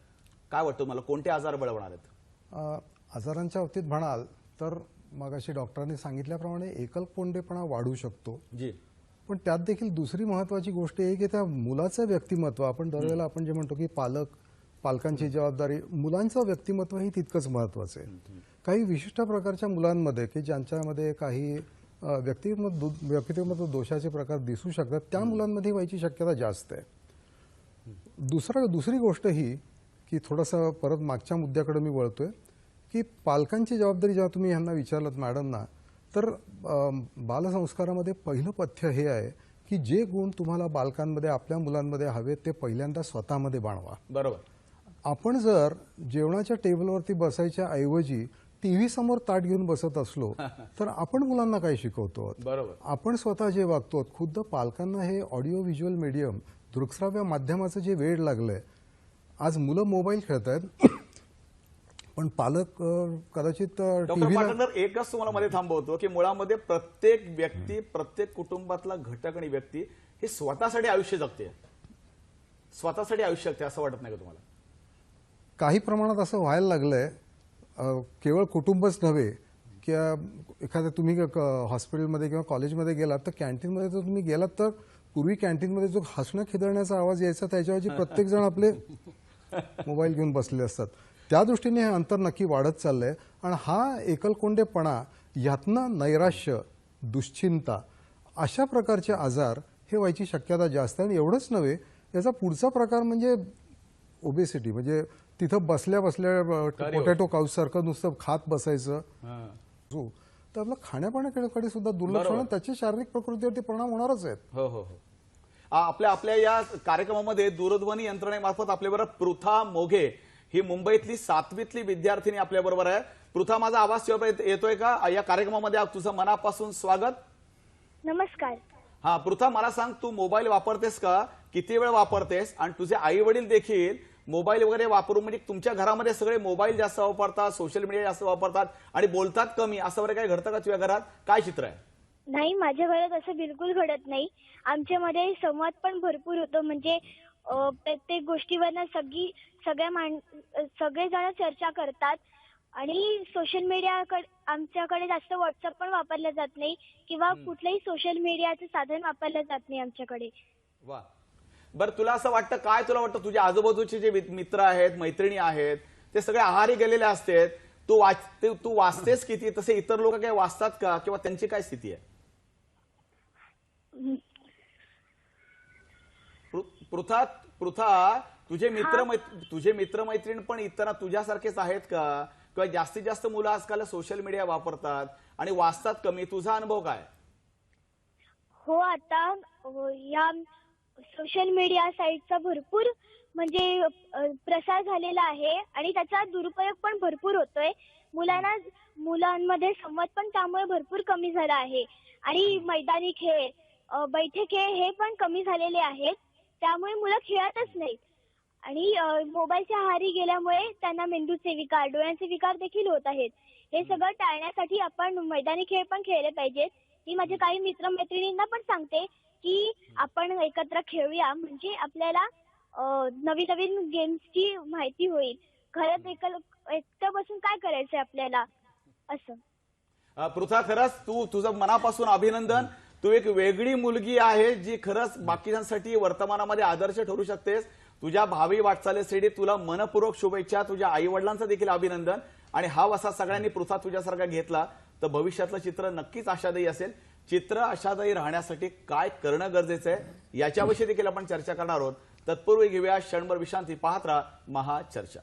काय वाटतं मला, कोणते आजार बळवणार आहेत? आजारांच्या बाबतीत म्हणाल तर मगाशी डॉक्टरांनी सांगितल्याप्रमाणे एकलकोंडेपणा वाढू शकतो. जी. पण त्यात देखील दुसरी महत्वाची गोष्ट आहे की त्या मुलाचं व्यक्तिमत्व, आपण दरवेळेला आपण जे म्हणतो की पालकांची जबाबदारी, मुलांचं व्यक्तिमत्व ही तितकंच महत्वाचं आहे. काही विशिष्ट प्रकारच्या मुलांमध्ये की ज्यांच्यामध्ये काही व्यक्तिमत्व दोषाचे प्रकार दिसू शकतात, त्या मुलांमध्ये व्हायची शक्यता जास्त आहे. दुसरी गोष्ट ही की थोडंसं परत मागच्या मुद्द्याकडे मी वळतोय की पालकांची जबाबदारी जेव्हा तुम्ही ह्यांना विचारलं मॅडमना, तर बालसंस्कारामध्ये पहिलं पथ्य हे आहे की जे गुण तुम्हाला बालकांमध्ये, आपल्या मुलांमध्ये हवेत ते पहिल्यांदा स्वतःमध्ये बाणवा. बरोबर. आपण जर जेवणाच्या टेबलवरती बसायच्या ऐवजी टीव्ही समोर ताट घेऊन बसत असलो तर आपण मुलांना काय शिकवतो? बरोबर. आपण स्वतः जे वागतो, खुद्द पालकांना हे ऑडिओ व्हिज्युअल मीडियम, दृकश्राव्य माध्यमाचं जे वेड लागलंय, आज मुलं मोबाईल खेळतायत पण पालक कदाचित टीव्हीला. एकच तुम्हाला मध्ये थांबवतो की मुळामध्ये प्रत्येक व्यक्ती, प्रत्येक कुटुंबातला घटक आणि व्यक्ती हे स्वतःसाठी आयुष्य जगते, स्वतःसाठी आयुष्य जगते, असं वाटत नाही का तुम्हाला? काही प्रमाणात असं व्हायला लागलंय. केवळ कुटुंबच नव्हे की एखाद्या तुम्ही हॉस्पिटलमध्ये किंवा कॉलेजमध्ये गेलात तर कॅन्टीनमध्ये जर तुम्ही गेलात तर पूर्वी कॅन्टीनमध्ये जो हसणं खिदळण्याचा आवाज यायचा त्याच्याऐवजी प्रत्येक जण आपले मोबाईल घेऊन बसले असतात. त्या दृष्टीने हे अंतर नक्की वाढत चाललंय. आणि हा एकलकोंडेपणा, यातनं नैराश्य, दुश्चिंता, अशा प्रकारचे आजार हे व्हायची शक्यता जास्त आहे. आणि एवढंच नव्हे, याचा पुढचा प्रकार म्हणजे ओबेसिटी. म्हणजे तिथं बसल्या बसल्या पोटॅटो काउच सारखं नुसतं खात बसायचं, तर आपलं खाण्यापाण्याकडे सुद्धा दुर्लक्ष होणं, त्याची शारीरिक प्रकृतीवरती परिणाम होणारच आहेत. हो हो हो. आपल्या या कार्यक्रमामध्ये दूरध्वनी यंत्रणेमार्फत आपल्याबरोबर पृथा मोघे ही मुंबईतली 7वीतली विद्यार्थिनी आपल्याबरोबर आहे. पृथा, माझा आवाज येतोय का? या कार्यक्रमामध्ये तुझं मनापासून स्वागत. नमस्कार. हा पृथा, मला सांग, तू मोबाईल वापरतेस का? किती वेळ वापरतेस? आणि तुझे आई वडील देखील मोबाईल वगैरे वापरून, म्हणजे तुमच्या घरामध्ये सगळे मोबाईल जास्त वापरतात, सोशल मीडिया जास्त वापरतात आणि बोलतात कमी, असं वगैरे काही घडतं का तुझ्या घरात? काय चित्र आहे? नाही, माझ्या घरात असं बिलकुल घडत नाही. आमच्यामध्ये संवाद पण भरपूर होतो. म्हणजे प्रत्येक गोष्टीवर सगळेजण चर्चा करतात. आणि सोशल मीडिया आमच्याकडे जास्त व्हॉट्सअप पण वापरलं जात नाही किंवा कुठलंही सोशल मीडियाचं साधन वापरलं जात नाही आमच्याकडे. वा. बरं, तुला असं वाटतं, काय तुला वाटतं, तुझ्या आजूबाजूचे जे मित्र आहेत, मैत्रिणी आहेत, ते सगळे आहारी गेलेले असतात, तू वाचतेस किती? तसे इतर लोक काय वाचतात का? किंवा त्यांची काय स्थिती आहे? पृथा, तुझे मित्रमैत्रीण पण इतर तुझ्यासारखेच आहेत का? किंवा जास्तीत जास्त मुलं आजकाल सोशल मीडिया वापरतात आणि वाचतात कमी? तुझा अनुभव काय? हो, आता या सोशल मीडिया साईटचा भरपूर म्हणजे प्रसार झालेला आहे आणि त्याचा दुरुपयोग पण भरपूर होतोय. मुलांमध्ये संवाद पण त्यामुळे भरपूर कमी झाला आहे. आणि मैदानी खेळ, बैठे खेळ हे पण कमी झालेले आहेत. त्यामुळे मुलं खेळतच नाहीत. आणि मोबाईलच्या आहारी गेल्यामुळे त्यांना मेंदूचे विकार, डोळ्यांचे विकार देखील होत आहेत. हे सगळं टाळण्यासाठी आपण मैदानी खेळ पण खेळले पाहिजेत. मी माझ्या काही मित्रमैत्रिणींना पण सांगते की आपण एकत्र खेळूया, म्हणजे आपल्याला नवीन नवीन गेम्सची माहिती होईल. घरात एकटं बसून काय करायचंय आपल्याला असं. पृथा, खरंच तुझं मनापासून अभिनंदन. तू एक वेगळी मुलगी आहे जी खरंच बाकीच्यांसाठी वर्तमानामध्ये आदर्श ठरू शकतेस. तुझ्या भावी वाटचालीसाठी तुला मनपूर्वक शुभेच्छा. तुझ्या आई वडिलांचं देखील अभिनंदन. आणि हा वसा सगळ्यांनी पृथा तुझ्यासारखा घेतला तर भविष्यातलं चित्र नक्कीच आशादायी असेल. चित्र आशादायी राहण्यासाठी काय करणं गरजेचं आहे याच्याविषयी देखील आपण चर्चा करणार आहोत. तत्पूर्वी घेऊया क्षणभर विश्रांती. पाहत राहा महाचर्चा.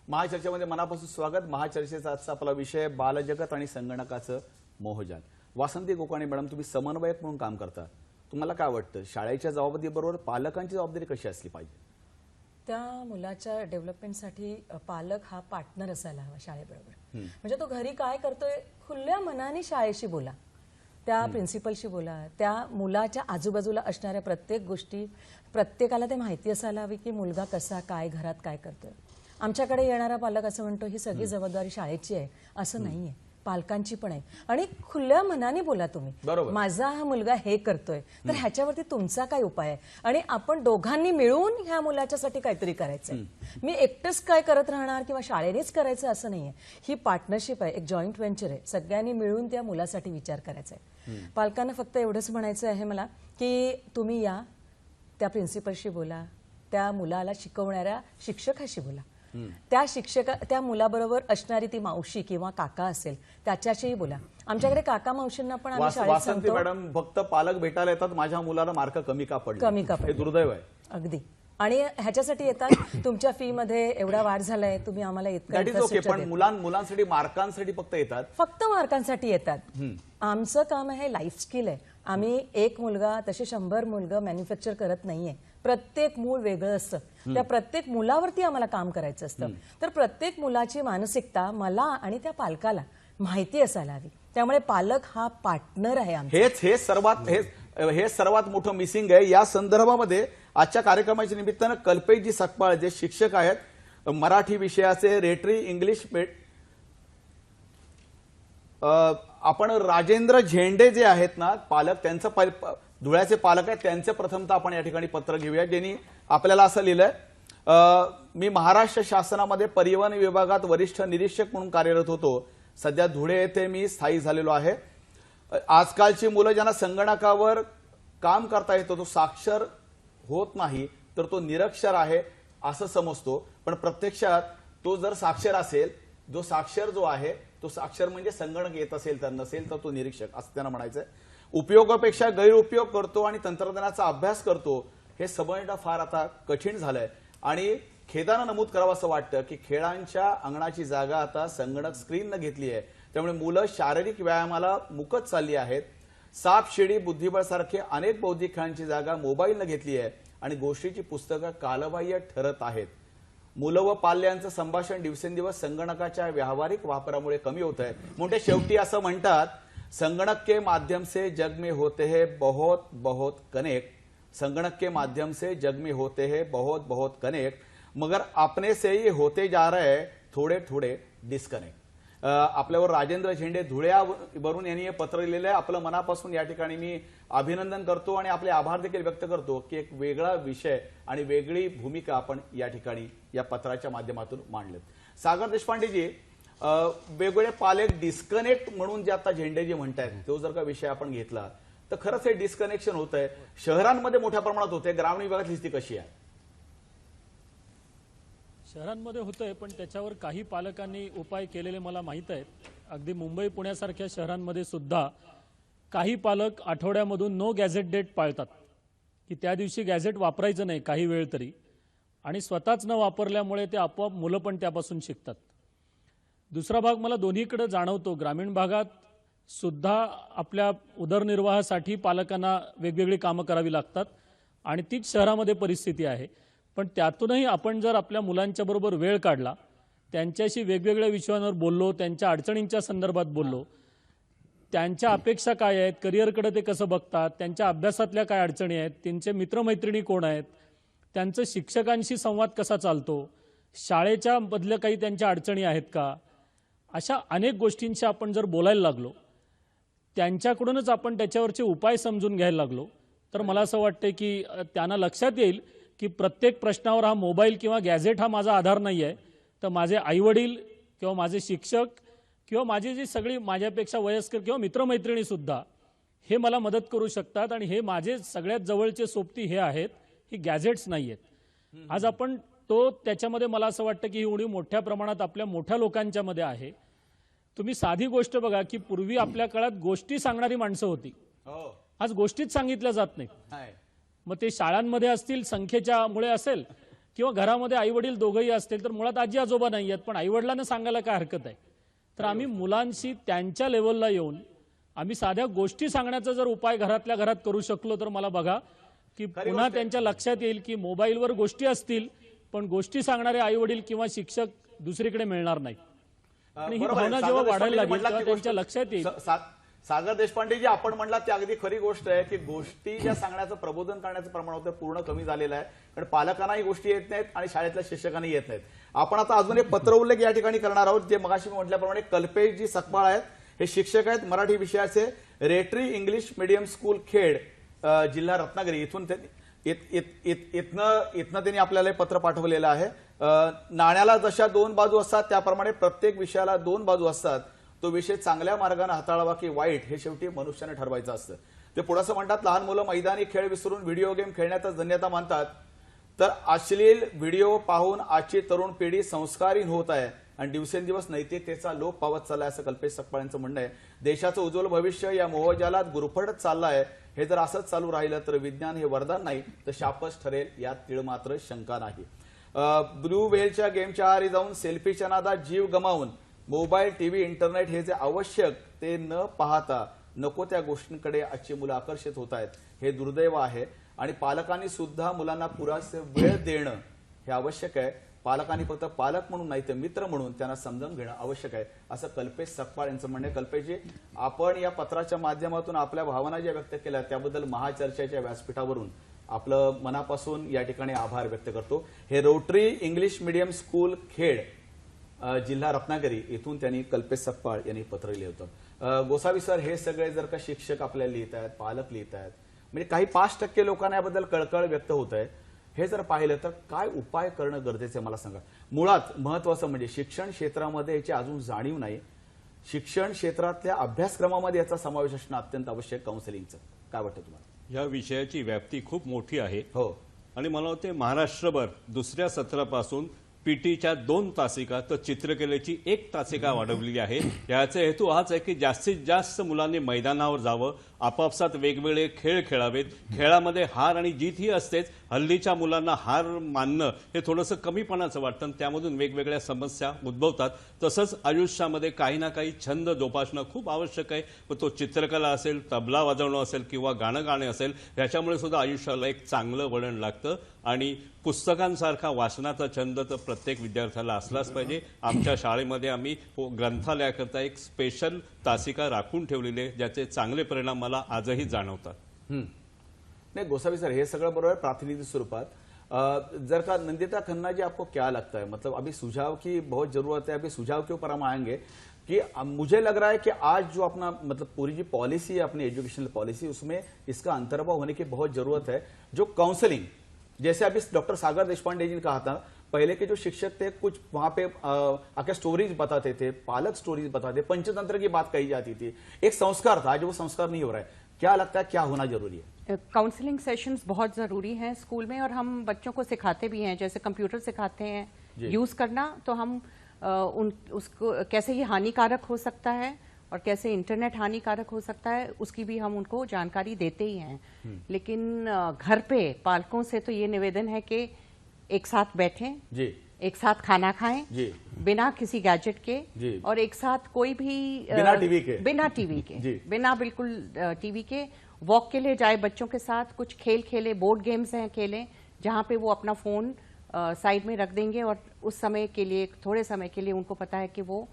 महाचर्चेमध्ये मनापासून स्वागत. महाचर्चेचा आजचा आपला विषय बालजगत आणि संगणकाचं मोहजाल. वासंती कोकाणे मॅडम, तुम्ही समन्वयक म्हणून काम करता. तुम्हाला काय वाटतं, शाळेच्या जबाबदारीबरोबर पालकांची जबाबदारी कशी असली पाहिजे? त्या मुलाच्या डेव्हलपमेंटसाठी पालक हा पार्टनर असायला हवा शाळेबरोबर. म्हणजे तो घरी काय करतोय खुल्या मनाने शाळेशी बोला, त्या प्रिन्सिपलशी बोला, त्या मुलाच्या आजूबाजूला असणाऱ्या प्रत्येक गोष्टी प्रत्येकाला ते माहिती असायला हवी की मुलगा कसा काय घरात काय करतोय. आमच्याकडे येणारा पालक असं म्हणतो ही सगळी जबाबदारी शाळेची आहे, असं नाहीये, पालकांची पण आहे. आणि खुल्या मनाने बोला तुम्ही, माझा हा मुलगा हे करतोय तर ह्याच्यावरती तुमचा काय उपाय आहे आणि आपण दोघांनी मिळून ह्या मुलाच्यासाठी काहीतरी करायचंय. मी एकटंच काय करत राहणार किंवा शाळेनेच करायचं असं नाहीये. ही पार्टनरशिप आहे, एक जॉईंट व्हेंचर आहे. सगळ्यांनी मिळून त्या मुलासाठी विचार करायचा आहे. पालकांना फक्त एवढंच म्हणायचं आहे मला की तुम्ही या, त्या प्रिन्सिपलशी बोला, त्या मुलाला शिकवणाऱ्या शिक्षकाशी बोला, त्या मुलाबरोबर असणारी ती मावशी किंवा काका असेल त्याच्याशीही बोला. आमच्याकडे काका मावशींना पण आम्ही शाळेत वासंती मॅडम, फक्त पालक भेटायला येतात माझ्या मुलाला मार्क कमी का पडले, हे दुर्दैव आहे. अगदी. आणि ह्याच्यासाठी येतात तुमच्या फी मध्ये एवढा वाढ झालाय, तुम्ही आम्हाला इतकं. पण मुलांसाठी मार्कांसाठी फक्त मार्कांसाठी येतात. आमचं काम आहे लाईफ स्किल आहे. आम्ही एक मुलगा तसे 100 मुलगा मॅन्युफॅक्चर करत नाहीये. प्रत्येक मूळ वेगळं असतं, त्या प्रत्येक मुलावरती आम्हाला काम करायचं असतं. तर प्रत्येक मुलाची मानसिकता मला आणि त्या पालकाला माहिती असायला हवी. त्यामुळे पालक हा पार्टनर आहे. हे सर्वात मोठं मिसिंग आहे. या संदर्भामध्ये आजच्या कार्यक्रमाच्या निमित्तानं कल्पेशजी सकपाळ जे शिक्षक आहेत मराठी विषयाचे, रेटरी इंग्लिश, आपण राजेंद्र झेंडे जे आहेत ना पालक, त्यांचं धुळ्याचे पालक आहेत, त्यांचे प्रथमतः आपण या ठिकाणी पत्र घेऊया, ज्यांनी आपल्याला असं लिहिलंय. मी महाराष्ट्र शासनामध्ये परिवहन विभागात वरिष्ठ निरीक्षक म्हणून कार्यरत होतो. सध्या धुळे येथे मी स्थायिक झालेलो आहे. आजकालची मुलं ज्यांना संगणकावर काम करता येतं तो साक्षर होत नाही तर तो निरक्षर आहे असं समजतो. पण प्रत्यक्षात तो जर साक्षर असेल, जो साक्षर जो आहे तो साक्षर म्हणजे संगणक येत असेल तर, नसेल तर तो निरीक्षक असं त्यांना म्हणायचंय. उपयोगापेक्षा गैरउपयोग करतो आणि तंत्रज्ञानाचा अभ्यास करतो हे समजणं फार आता कठीण झालंय. आणि खेदानं नमूद करावं असं वाटतं की खेळांच्या अंगणाची जागा आता संगणक स्क्रीननं घेतली आहे. त्यामुळे मुलं शारीरिक व्यायामाला मुकत चालली आहेत. साप, शिडी, बुद्धिबळ सारखे अनेक बौद्धिक खेळांची जागा मोबाईलनं घेतली आहे आणि गोष्टीची पुस्तकं कालबाह्य ठरत आहेत. मुलं व पाल्यांचं संभाषण दिवसेंदिवस संगणकाच्या व्यावहारिक वापरामुळे कमी होत आहे. म्हणजे शेवटी असं म्हणतात, संगणक के माध्यम से जग में होते हैं बहुत बहुत कनेक्ट, संगणक के माध्यम से जग में होते हैं बहुत बहुत कनेक्ट, मगर अपने से ही होते जा रहे थोडे थोडे डिस्कनेक्ट. आपल्यावर राजेंद्र झेंडे धुळ्यावरून यांनी हे पत्र लिहिलं आहे. आपलं मनापासून या ठिकाणी मी अभिनंदन करतो आणि आपले आभार देखील व्यक्त करतो की एक वेगळा विषय आणि वेगळी भूमिका आपण या ठिकाणी या पत्राच्या माध्यमातून मांडलेत. सागर देशपांडेजी, वेगवेगळे पालक डिस्कनेक्ट म्हणून जे आता झेंडेजी म्हणतायत तो जर का विषय आपण घेतला तर खरंच हे डिस्कनेक्शन होत आहे. शहरांमध्ये मोठ्या प्रमाणात होते, ग्रामीण विभागातली स्थिती कशी आहे? शहरांमध्ये होतंय, पण त्याच्यावर काही पालकांनी उपाय केलेले मला माहीत आहेत. अगदी मुंबई पुण्यासारख्या शहरांमध्ये सुद्धा काही पालक आठवड्यामधून नो गॅझेट डेट पाळतात की त्या दिवशी गॅझेट वापरायचं नाही काही वेळ तरी, आणि स्वतःच न वापरल्यामुळे ते आपोआप मुलं पण त्यापासून शिकतात. दुसरा भाग मला दोन्हीकडे जाणवतो. ग्रामीण भागात सुद्धा आपल्या उदरनिर्वाहासाठी पालकांना वेगवेगळी कामं करावी लागतात आणि तीच शहरामध्ये परिस्थिती आहे. पण त्यातूनही आपण जर आपल्या मुलांच्या बरोबर वेळ काढला, त्यांच्याशी वेगवेगळ्या विषयांवर बोललो, त्यांच्या अडचणींच्या संदर्भात बोललो, त्यांच्या अपेक्षा काय आहेत, करिअरकडे ते कसं बघतात, त्यांच्या अभ्यासातल्या काय अडचणी आहेत, त्यांचे मित्रमैत्रिणी कोण आहेत, त्यांचं शिक्षकांशी संवाद कसा चालतो, शाळेच्या बदल्या काही त्यांच्या अडचणी आहेत का, अशा अनेक गोष्टींशी आपण जर बोलायला लागलो, त्यांच्याकडूनच आपण त्याच्यावरचे उपाय समजून घ्यायला लागलो, तर मला असं वाटतं की त्यांना लक्षात येईल की प्रत्येक प्रश्नावर हा मोबाईल किंवा गॅझेट हा माझा आधार नाही आहे, तर माझे आईवडील किंवा माझे शिक्षक किंवा माझी जी सगळी माझ्यापेक्षा वयस्कर किंवा मित्रमैत्रिणीसुद्धा हे मला मदत करू शकतात आणि हे माझे सगळ्यात जवळचे सोबती हे आहेत, ही गॅझेट्स नाही आहेत. आज आपण त्याच्यामध्ये मला असं वाटतं की ही उणीव मोठ्या प्रमाणात आपल्या मोठ्या लोकांच्यामध्ये आहे. तुम्ही साधी गोष्ट बघा की पूर्वी आपल्या काळात गोष्टी सांगणारी माणसं होती, आज गोष्टीच सांगितल्या जात नाहीत. मग ते शाळांमध्ये असतील संख्येच्या मुळे असेल किंवा घरामध्ये आई वडील दोघंही असतील, तर मुळात आजी आजोबा नाही आहेत, पण आई वडिलांना सांगायला काय हरकत आहे. तर आम्ही मुलांशी त्यांच्या लेवलला येऊन आम्ही साध्या गोष्टी सांगण्याचा जर उपाय घरातल्या घरात करू शकलो, तर मला बघा की पुन्हा त्यांच्या लक्षात येईल की मोबाईलवर गोष्टी असतील पण गोष्टी सांगणारे आई वडील किंवा शिक्षक दुसरीकडे मिळणार नाहीत. आणि ही भावना जेव्हा वाढायला लागेल तेव्हा त्यांच्या लक्षात येईल. सागर देशपांडे जी आपण म्हणला ती अगदी खरी गोष्ट आहे की गोष्टी ज्या सांगण्याचं प्रबोधन करण्याचं प्रमाण होतं पूर्ण कमी झालेलं आहे, कारण पालकांनाही गोष्टी येत नाहीत आणि शाळेतल्या शिक्षकांनाही येत नाहीत. आपण आता अजून एक पत्र उल्लेख या ठिकाणी करणार आहोत, जे मगाशी मी म्हटल्याप्रमाणे कल्पेश जी सकपाळ आहेत, हे शिक्षक आहेत मराठी विषयाचे, रेटरी इंग्लिश मीडियम स्कूल खेड, जिल्हा रत्नागिरी. इथून इथनं त्यांनी आपल्याला पत्र पाठवलेलं आहे. नाण्याला जशा दोन बाजू असतात त्याप्रमाणे प्रत्येक विषयाला दोन बाजू असतात. तो विषय चांगल्या मार्गाने हाताळावा की वाईट हे शेवटी मनुष्याने ठरवायचं असतं. ते पुढे असं म्हणतात, लहान मुलं मैदानी खेळ विसरून व्हिडिओ गेम खेळण्यातच धन्यता मानतात, तर अश्लील व्हिडिओ पाहून आजची तरुण पिढी संस्कारहीन होत आहे आणि दिवसेंदिवस नैतिकतेचा लोप पावत चाललाय, असं कल्पेश सकपाळ यांचं म्हणणं आहे. देशाचं उज्ज्वल भविष्य या मोहजालात गुरफटत चाललं आहे. हे जर असंच चालू राहिलं तर विज्ञान हे वरदान नाही तर शापच ठरेल, यात तीळ मात्र शंका नाही. ब्लू व्हेलच्या गेमच्या आहारी जाऊन सेल्फीच्या नादात जीव गमावून मोबाईल, टीव्ही, इंटरनेट हे जे आवश्यक ते न पाहता नको त्या गोष्टींकडे आजची मुलं आकर्षित होत आहेत. हे दुर्दैव आहे आणि पालकांनी सुद्धा मुलांना पुरेसे वेळ देणं हे आवश्यक आहे. पालकांनी फक्त पालक म्हणून नाही तर मित्र म्हणून त्यांना समजून घेणं आवश्यक आहे, असं कल्पेश सकपाळ यांचं म्हणणं आहे. कल्पेशजी, आपण या पत्राच्या माध्यमातून आपल्या भावना ज्या व्यक्त केल्या त्याबद्दल महाचर्चेच्या व्यासपीठावरून आपलं मनापासून या ठिकाणी आभार व्यक्त करतो. हे rotary English medium school Khed, जिल्हा रत्नागिरी, इथून त्यांनी कल्पेश सकपाळ यांनी पत्र लिहिलं होतं. गोसावी सर, हे सगळे जर का शिक्षक आपल्याला लिहित आहेत, पालक लिहित आहेत, म्हणजे काही 5% लोकांना याबद्दल कळकळ व्यक्त होत आहे, हे जर पाहिलं तर काय उपाय करणं गरजेचं आहे मला सांगा. मुळात महत्वाचं म्हणजे शिक्षण क्षेत्रामध्ये याची अजून जाणीव नाही. शिक्षण क्षेत्रातल्या अभ्यासक्रमामध्ये याचा समावेश असणं अत्यंत आवश्यक. काउन्सिलिंगचं काय वाटतं तुम्हाला? या विषयाची व्याप्ती खूप मोठी आहे. हो, आणि मला वाटते महाराष्ट्रभर दुसऱ्या सत्रापासून पीटीच्या 2 तासिका तर चित्रकलेची 1 तासिका वाढवलेली आहे. याचा हेतू हाच आहे की जास्तीत जास्त मुलांनी मैदानावर जावं, आपापसात वेगवेगळे खेळ खेळावेत. खेळामध्ये हार आणि जीत ही असतेच. हल्लीच्या मुलांना हार मानणं हे थोडंसं कमीपणाचं वाटतं, त्यामधून वेगवेगळ्या समस्या उद्भवतात. तसंच आयुष्यामध्ये काही ना काही छंद जोपासणं खूप आवश्यक आहे. मग तो चित्रकला असेल, तबला वाजवणं असेल किंवा गाणं गाणे असेल, ह्याच्यामुळे सुद्धा आयुष्याला एक चांगलं वळण लागतं. आणि पुस्तकांसारखा वाचनाचा छंद तर प्रत्येक विद्यार्थ्याला असलाच पाहिजे. आमच्या शाळेमध्ये आम्ही ग्रंथालयाकरता एक स्पेशल तासिका राखून ठेवलेली आहे, ज्याचे चांगले परिणाम मला आजही जाणवतात. नहीं गोसावी सर, ये सगळं बरोबर प्रातिनिधिक स्वरूपात जर का नंदिता खन्ना जी आपको क्या लगता है, मतलब अभी सुझाव की बहुत जरूरत है, अभी सुझाव के ऊपर हम आएंगे कि मुझे लग रहा है कि आज जो अपना मतलब पूरी जो पॉलिसी है अपनी एजुकेशनल पॉलिसी, उसमें इसका अंतर्भाव होने की बहुत जरूरत है. जो काउंसलिंग, जैसे अभी डॉक्टर सागर देशपांडे जी ने कहा था, पहले के जो शिक्षक थे कुछ वहां पे आके स्टोरीज बताते थे, पालक स्टोरीज बताते, पंचतंत्र की बात कही जाती थी, एक संस्कार था, आज वो संस्कार नहीं हो रहा है. क्या लगता है क्या होना जरूरी है? काउंसलिंग सेशंस बहुत ज़रूरी हैं स्कूल में, और हम बच्चों को सिखाते भी हैं. जैसे कंप्यूटर सिखाते हैं यूज़ करना, तो हम उसको कैसे ये हानिकारक हो सकता है और कैसे इंटरनेट हानिकारक हो सकता है उसकी भी हम उनको जानकारी देते ही हैं. लेकिन घर पे पालकों से तो ये निवेदन है कि एक साथ बैठें जी, एक साथ खाना खाएं जी, बिना किसी गैजेट के जी, और एक साथ कोई भी बिना टीवी के जी, बिना बिल्कुल टीवी के वॉक के लिए जाए बच्चों के साथ, कुछ खेल खेले, बोर्ड गेम्स हैं खेलें, जहाँ पे वो अपना फोन साइड में रख देंगे और उस समय के लिए, थोड़े समय के लिए उनको पता है कि वो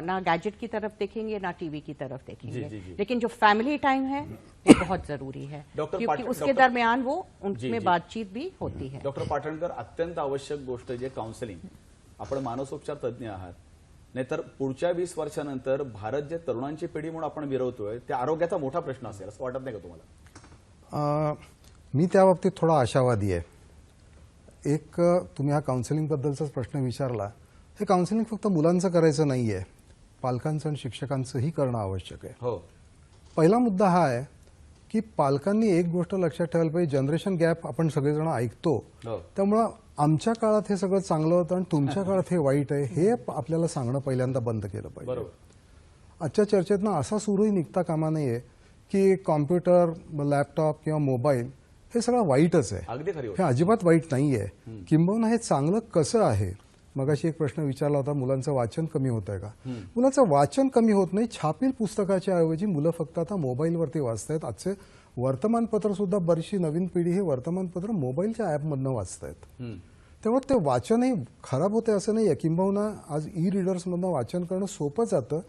ना गैजेट की तरफ देखेंगे ना टीवी की तरफ देखेंगे। जी। लेकिन जो फैमिली टाइम है ये बहुत जरूरी है, डॉक्टर क्योंकि पाठक- उसके डॉक्टर- दरमियान वो उनमें बातचीत भी होती है। डॉक्टर पाटणकर, अत्यंत आवश्यक गोष्ट जे काउन्सिलिंग, आपण मानसोपचार तज्ज्ञ आहात, नाहीतर पुढच्या 20 वर्षानंतर भारत जे तरुणांची पिढी म्हणून आपण मिरवतोय त्या आरोग्याचा मोठा प्रश्न असेल असं वाटत नाही का तुम्हाला? मी त्या बाबतीत थोडा आशावादी आहे. एक तुम्ही हा काउन्सिलिंगबद्दलचाच प्रश्न विचारला. हे काउन्सिलिंग फक्त मुलांचं करायचं नाही आहे, पालकांचं आणि शिक्षकांचंही करणं आवश्यक आहे. हो, पहिला मुद्दा हा आहे की पालकांनी एक गोष्ट लक्षात ठेवायला पाहिजे, जनरेशन गॅप आपण सगळेजण ऐकतो, हो. त्यामुळं आमच्या काळात हे सगळं चांगलं होतं आणि तुमच्या काळात हे वाईट आहे हे आपल्याला सांगणं पहिल्यांदा बंद केलं पाहिजे. बरोबर. आजच्या चर्चेतनं असा सूरही निघता कामा नये की कॉम्प्युटर, लॅपटॉप किंवा मोबाईल हे सगळं वाईटच आहे. अगदी खरी गोष्ट. हे अजिबात वाईट नाहीये. किंबहुना हे चांगलं कसं आहे? मगाशी एक प्रश्न विचारला होता, मुलांचं वाचन कमी होत आहे का? मुलांचं वाचन कमी होत नाही. छापील पुस्तकाच्या ऐवजी मुलं फक्त आता मोबाईलवरती वाचतायत. आजचे वर्तमानपत्र सुद्धा बरीचशी नवीन पिढी हे वर्तमानपत्र मोबाईलच्या ॲपमधनं वाचतायत. त्यामुळे ते वाचनही खराब होते असं नाहीये. किंबहुना आज ई रीडर्समधनं वाचन करणं सोपं जातं,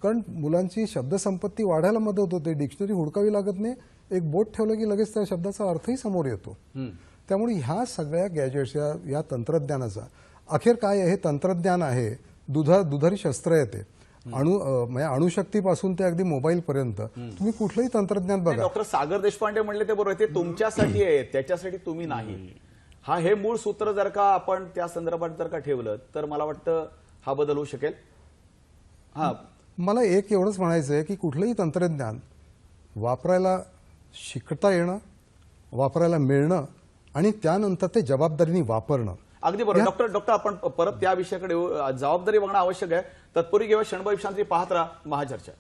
कारण मुलांची शब्दसंपत्ती वाढायला मदत होते. डिक्शनरी हुडकावी लागत नाही, एक बोट ठेवलं की लगेच त्या शब्दाचा अर्थही समोर येतो. त्यामुळे ह्या सगळ्या गॅजेट्स या तंत्रज्ञानाचा अखेर काय आहे? हे तंत्रज्ञान आहे, दुधारी शस्त्र आहे ते. म्हणजे अणुशक्तीपासून ते अगदी मोबाईलपर्यंत तुम्ही कुठलंही तंत्रज्ञान बघा. डॉक्टर सागर देशपांडे म्हणले ते बरोबर, ते तुमच्यासाठी आहे, त्याच्यासाठी तुम्ही नाही. हे मूळ सूत्र जर का आपण त्या संदर्भात जर का ठेवलं तर मला वाटतं हा बदल होऊ शकेल. मला एक एवढंच म्हणायचं आहे की कुठलंही तंत्रज्ञान वापरायला शिकता येणं, वापरायला मिळणं आणि त्यानंतर ते जबाबदारीने वापरणं. अगदी बरोबर. डॉक्टर आपण परत त्या विषयाकडे येऊ. जबाबदारी बघणं आवश्यक आहे. तत्पूर्वी घेऊया क्षणभर विश्रांती. पाहत राहा महाचर्चा.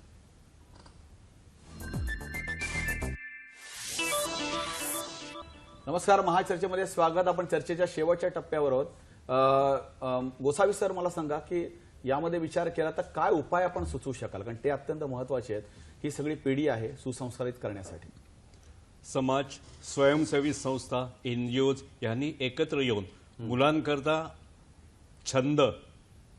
नमस्कार, महाचर्चेमध्ये स्वागत. आपण चर्चेच्या शेवटच्या टप्प्यावर आहोत. गोसावी सर, मला सांगा की यामध्ये विचार केला तर काय उपाय आपण सुचवू शकाल, कारण ते अत्यंत महत्वाचे आहेत. ही सगळी पिढी आहे सुसंस्कारित करण्यासाठी. समाज, स्वयंसेवी संस्था, एनजीओज यांनी एकत्र येऊन मुलांकरता छंद,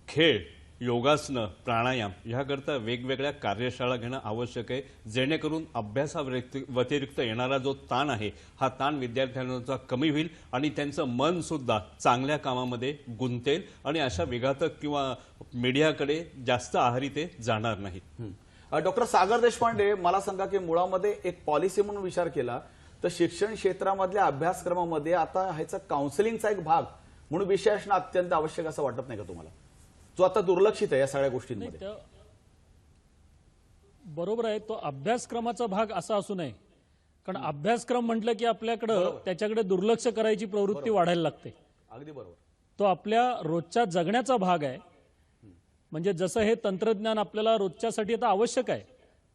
खेळ, योगासनं, प्राणायाम याकरता वेगवेगळ्या कार्यशाळा घेणं आवश्यक आहे, जेणेकरून अभ्यासाव्यतिरिक्त येणारा जो ताण आहे हा ताण विद्यार्थ्यांचा कमी होईल आणि त्यांचं मन सुद्धा चांगल्या कामामध्ये गुंतेल आणि अशा विघातक किंवा मीडियाकडे जास्त आहारी ते जाणार नाहीत. डॉक्टर सागर देशपांडे, मला सांगा की मुळामध्ये एक पॉलिसी म्हणून विचार केला तर शिक्षण क्षेत्रामधल्या अभ्यासक्रमामध्ये आता ह्याचा काउन्सिलिंगचा एक भाग म्हणून विषय असणं अत्यंत आवश्यक असं वाटत नाही का तुम्हाला, जो आता दुर्लक्षित आहे या सगळ्या गोष्टींमध्ये? बरोबर आहे, तो अभ्यासक्रमाचा भाग असा असू नये, कारण अभ्यासक्रम म्हटलं की आपल्याकडं त्याच्याकडे दुर्लक्ष करायची प्रवृत्ती वाढायला लागते. अगदी बरोबर. तो आपल्या रोजच्या जगण्याचा भाग आहे. म्हणजे जसं हे तंत्रज्ञान आपल्याला रोजच्यासाठी आता आवश्यक आहे,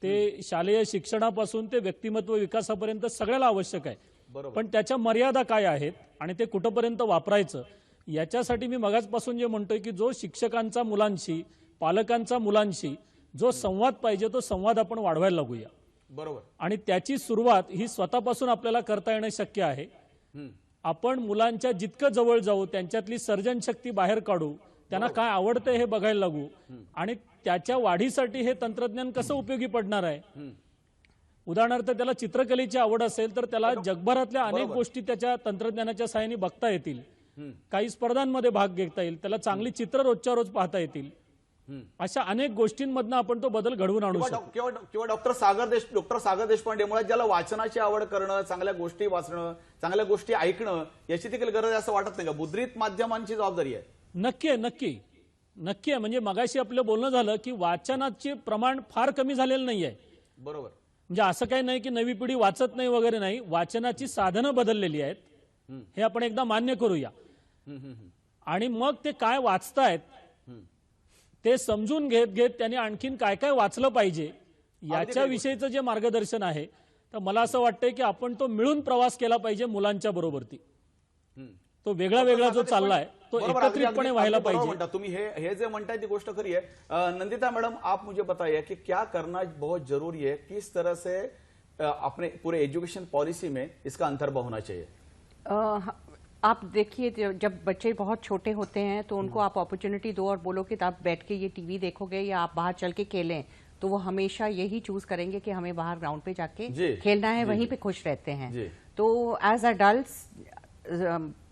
ते शालेय शिक्षणापासून ते व्यक्तिमत्व विकासापर्यंत सगळ्याला आवश्यक आहे. पण त्याच्या मर्यादा काय आहेत आणि ते कुठंपर्यंत वापरायचं याच्यासाठी मी मगाचपासून जे म्हणतोय की जो शिक्षकांचा मुलांशी, पालकांचा मुलांशी जो संवाद पाहिजे तो संवाद आपण वाढवायला लागूया. बरोबर. आणि त्याची सुरुवात ही स्वतःपासून आपल्याला करता येणं शक्य आहे. आपण मुलांच्या जितकं जवळ जाऊ, त्यांच्यातली सर्जनशक्ती बाहेर काढू, त्यांना काय आवडतंय हे बघायला लागू आणि त्याच्या वाढीसाठी हे तंत्रज्ञान कसं उपयोगी पडणार आहे. उदाहरणार्थ त्याला चित्रकलेची आवड असेल तर त्याला जगभरातल्या अनेक गोष्टी त्याच्या तंत्रज्ञानाच्या सहाय्याने बघता येतील, काही स्पर्धांमध्ये भाग घेता येईल, त्याला चांगली चित्र रोजच्या रोज पाहता येतील. अशा अनेक गोष्टींमधनं आपण तो बदल घडवून आणू शकतो. किंवा डॉक्टर सागर देशपांडे मुळे ज्याला वाचनाची आवड करणं, चांगल्या गोष्टी वाचणं, चांगल्या गोष्टी ऐकणं याची देखील गरज आहे असं वाटत नाही का? मुद्रित माध्यमांची जबाबदारी आहे. नक्की आहे. म्हणजे मगाशी आपलं बोलणं झालं की वाचनाचे प्रमाण फार कमी झालेलं नाहीये. बरोबर. म्हणजे असं काही नाही की नवी पिढी वाचत नाही वगैरे नाही, वाचनाची साधनं बदललेली आहेत, हे आपण एकदा मान्य करूया. आणि मग ते काय वाचतायत ते समजून घेत त्यांनी आणखीन काय काय वाचलं पाहिजे याच्या विषयीचं जे मार्गदर्शन आहे, तर मला असं वाटतंय की आपण तो मिळून प्रवास केला पाहिजे मुलांच्या बरोबरती. तो वेगळा जो चाललाय तो एकत्रितपणे व्हायला पाहिजे. तुम्ही हे जे म्हणताय ती गोष्ट खरी आहे. नंदिता मैडम, आप मुझे बताइए कि क्या करना बहुत जरूरी है, किस तरह से अपने पूरे एजुकेशन पॉलिसी में इसका अंतर्भाव होना चाहिए? आप देखिए, जब बच्चे बहुत छोटे होते हैं तो उनको आप अपॉर्चुनिटी दो और बोलो कि आप बैठ के ये टीवी देखोगे या आप बाहर चल के खेलें, तो वो हमेशा यही चूज करेंगे कि हमें बाहर ग्राउंड पे जाके खेलना है, वहीं पे खुश रहते हैं। तो एज अडल्ट्स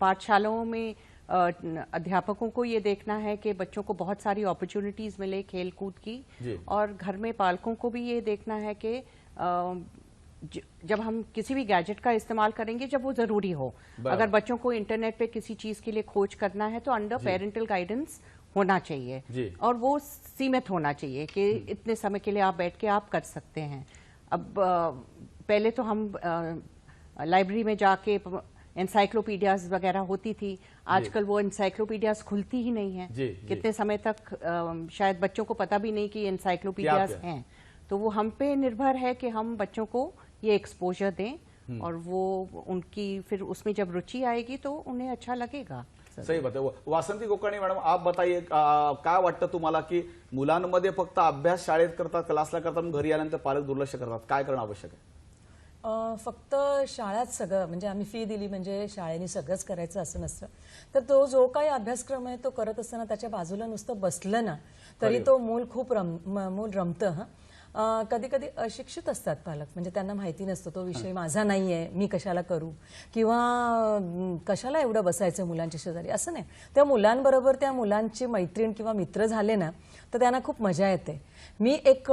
पाठशालाओं में अध्यापकों को ये देखना है कि बच्चों को बहुत सारी अपॉर्चुनिटीज मिले खेल कूद की, और घर में पालकों को भी ये देखना है कि जब हम किसी भी गैजेट का इस्तेमाल करेंगे जब वो जरूरी हो। अगर बच्चों को इंटरनेट पे किसी चीज के लिए खोज करना है तो अंडर पेरेंटल गाइडेंस होना चाहिए, और वो सीमित होना चाहिए कि इतने समय के लिए आप बैठ के आप कर सकते हैं। अब पहले तो हम लाइब्रेरी में जाके एनसाइक्लोपीडियाज वगैरह होती थी, आजकल वो एनसाइक्लोपीडियाज खुलती ही नहीं है। कितने समय तक शायद बच्चों को पता भी नहीं कि एनसाइक्लोपीडियाज हैं। तो वो हम पे निर्भर है कि हम बच्चों को ये एक्सपोजर दें, और वो उनकी फिर उसमें जब रुचि आएगी तो उन्हें अच्छा लगेगा। सही बात आहे। वासंती कोकाणी मॅडम, आप बताइए काय वाटतं तुम्हाला की मुलांमध्ये फक्त अभ्यास शाळेत करतात, क्लासला करतात, घरी आल्यानंतर पालक दुर्लक्ष करतात, काय करणं आवश्यक आहे? फक्त शाळेत सगळं म्हणजे आम्ही फी दिली म्हणजे शाळेने सगळंच करायचं असं नसतं, तर तो जो काही अभ्यासक्रम आहे तो करत असताना त्याच्या बाजूला नुसतं बसलं ना तरी तो मूल खूप मूल रमतं। कधी कधी अशिक्षित असतात पालक, म्हणजे त्यांना माहिती नसतं तो विषय माझा नाहीये, मी कशाला करू, किंवा कशाला एवढं बसायचं मुलांच्या शेजारी, असं नाही। त्या मुलांबरोबर त्या मुलांची मैत्रीण किंवा मित्र झाले ना तर त्यांना खूप मजा येते। मी एक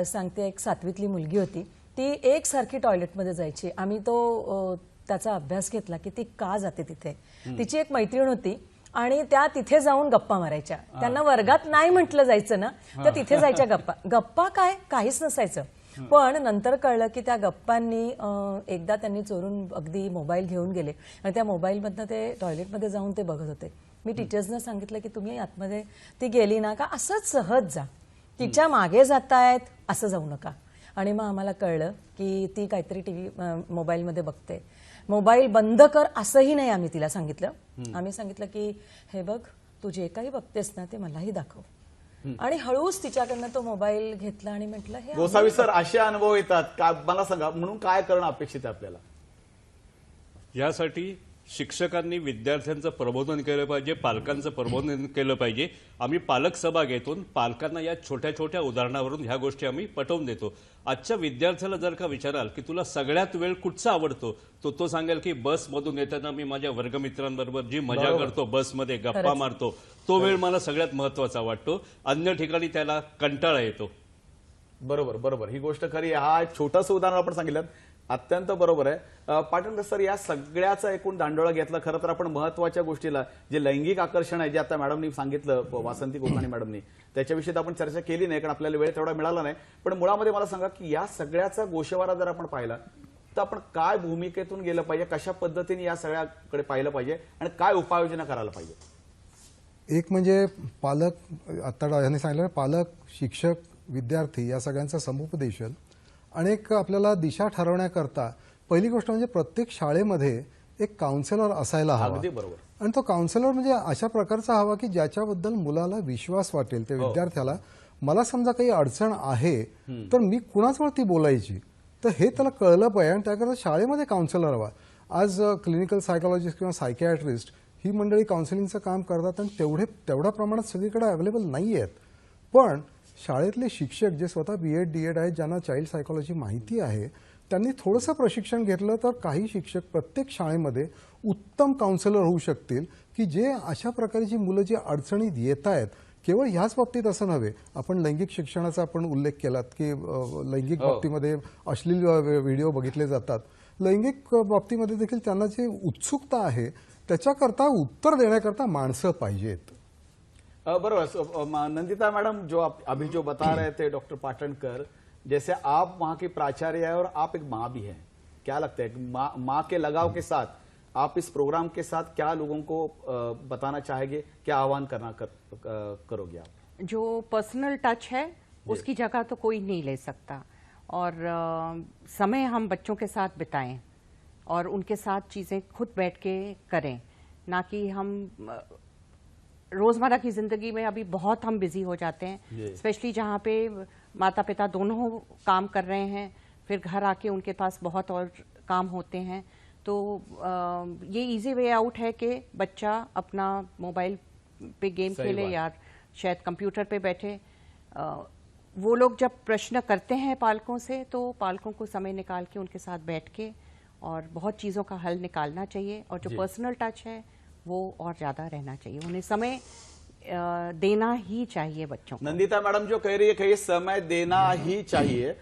सांगते, एक 7वीतली मुलगी होती, ती एकसारखी टॉयलेटमध्ये जायची। आम्ही तो त्याचा अभ्यास घेतला की ती का जाते तिथे। तिची एक मैत्रीण होती आणि त्या तिथे जाऊन गप्पा मारायच्या, त्यांना वर्गात नाही म्हटलं जायचं ना तर तिथे जायच्या गप्पा। गप्पा काय, काहीच नसायचं, पण नंतर कळलं की त्या गप्पांनी एकदा त्यांनी चोरून अगदी मोबाईल घेऊन गेले आणि त्या मोबाईलमधनं ते टॉयलेटमध्ये जाऊन ते बघत होते। मी टीचर्सना सांगितलं की तुम्ही आतमध्ये ती गेली ना का असंच सहज जा, तिच्या मागे जातायत असं जाऊ नका। आणि मग आम्हाला कळलं की ती काहीतरी टीव्ही मोबाईलमध्ये बघते, मोबाईल बंद कर असंही नाही आम्ही तिला सांगितलं। आम्ही सांगितलं की हे बघ, तू जे काही बघतेस ना ते मलाही दाखव, आणि हळूच तिच्याकडनं तो मोबाईल घेतला आणि म्हटलं हे गोसावी सर, असे अनुभव येतात का मला सांगा, म्हणून काय करणं अपेक्षित आहे आपल्याला? यासाठी शिक्षकांनी विद्यार्थ्यांचं प्रबोधन केलं पाहिजे, पालकांचं प्रबोधन केलं पाहिजे। आम्ही पालक सभा घेतून पालकांना या छोट्या छोट्या उदाहरणावरून ह्या गोष्टी आम्ही पटवून देतो। आजच्या विद्यार्थ्याला जर का विचाराल की तुला सगळ्यात वेळ कुठचा आवडतो, तो सांगेल की बसमधून येताना मी माझ्या वर्गमित्रांबरोबर जी मजा करतो, बसमध्ये गप्पा मारतो, तो वेळ मला सगळ्यात महत्त्वाचा वाटतो। अन्य ठिकाणी त्याला कंटाळा येतो। बरोबर बरोबर, ही गोष्ट खरी आहे। हा छोटंसं उदाहरण आपण सांगितलं, अत्यंत बरोबर आहे। पाटणकर सर, या सगळ्याचा एकूण दांडोळा घेतला, खरं तर आपण महत्वाच्या गोष्टीला जे लैंगिक आकर्षण आहे, जे आता मॅडमनी सांगितलं, वासंती कोकाणी मॅडमनी, त्याच्याविषयी आपण चर्चा केली नाही कारण आपल्याला वेळ तेवढा मिळाला नाही। पण मुळामध्ये मला सांगा की या सगळ्याचा गोषवारा जर आपण पाहिला तर आपण काय भूमिकेतून गेलं पाहिजे, कशा पद्धतीने या सगळ्याकडे पाहिलं पाहिजे आणि काय उपाययोजना करायला पाहिजे? एक म्हणजे पालक, आता यांनी सांगितलं, पालक, शिक्षक, विद्यार्थी या सगळ्यांचं समुपदेशन आणि एक आपल्याला दिशा ठरवण्याकरता पहिली गोष्ट म्हणजे प्रत्येक शाळेमध्ये एक काउन्सिलर असायला हवा। अगदी बरोबर। आणि तो काउन्सिलर म्हणजे अशा प्रकारचा हवा की ज्याच्याबद्दल मुलाला विश्वास वाटेल, त्या विद्यार्थ्याला मला समजा काही अडचण आहे तर मी कुणाजवळ बोलायची, तर हे त्याला कळलं पाहिजे आणि त्याकरता शाळेमध्ये काउन्सिलर हवा। आज क्लिनिकल सायकोलॉजिस्ट किंवा सायकियाट्रिस्ट ही मंडळी काउन्सिलिंगचं काम करतात आणि तेवढ्या प्रमाणात सगळीकडे अवेलेबल नाही आहेत, पण शाळेतले शिक्षक जे स्वतः BEd DEd आहेत, ज्यांना चाइल्ड सायकोलॉजी माहिती आहे, त्यांनी थोडंसं प्रशिक्षण घेतलं तर काही शिक्षक प्रत्येक शाळेमध्ये उत्तम काउन्सिलर होऊ शकतील की जे अशा प्रकारची मुलं जी अडचणीत येत आहेत, केवळ ह्याच बाबतीत असं नव्हे, आपण लैंगिक शिक्षणाचा आपण उल्लेख केलात की लैंगिक बाबतीमध्ये अश्लील व्हिडिओ बघितले जातात, लैंगिक बाबतीमध्ये देखील त्यांना जी उत्सुकता आहे त्याच्याकरता उत्तर देण्याकरता माणसं पाहिजेत। बरोबर। नंदिता मैडम, जो अभी जो बता रहे थे डॉक्टर पाटणकर, जैसे आप वहाँ की प्राचार्य है और आप एक माँ भी हैं, क्या लगता है माँ के लगाव के साथ आप इस प्रोग्राम के साथ क्या लोगों को बताना चाहेंगे, क्या आह्वान करोगे आप? जो पर्सनल टच है उसकी जगह तो कोई नहीं ले सकता, और समय हम बच्चों के साथ बिताएं और उनके साथ चीजें खुद बैठ के करें, ना कि हम रोजमर्रा की जिंदगी में अभी बहुत हम बिजी हो जाते हैं, स्पेशली जहाँ पे माता पिता दोनों काम कर रहे हैं, फिर घर आके उनके पास बहुत और काम होते हैं, तो ये इजी वे आउट है कि बच्चा अपना मोबाइल पे गेम सही खेले बात। या शायद कंप्यूटर पे बैठे। वो लोग जब प्रश्न करते हैं पालकों से, तो पालकों को समय निकाल के उनके साथ बैठ के और बहुत चीज़ों का हल निकालना चाहिए, और जो जी। पर्सनल टच है वो और ज़्यादा रहना चाहिए। उन्हें समय देना ही चाहिए बच्चों को। नंदिता मॅडम जो कह रही है की समय देना ही चाहिए,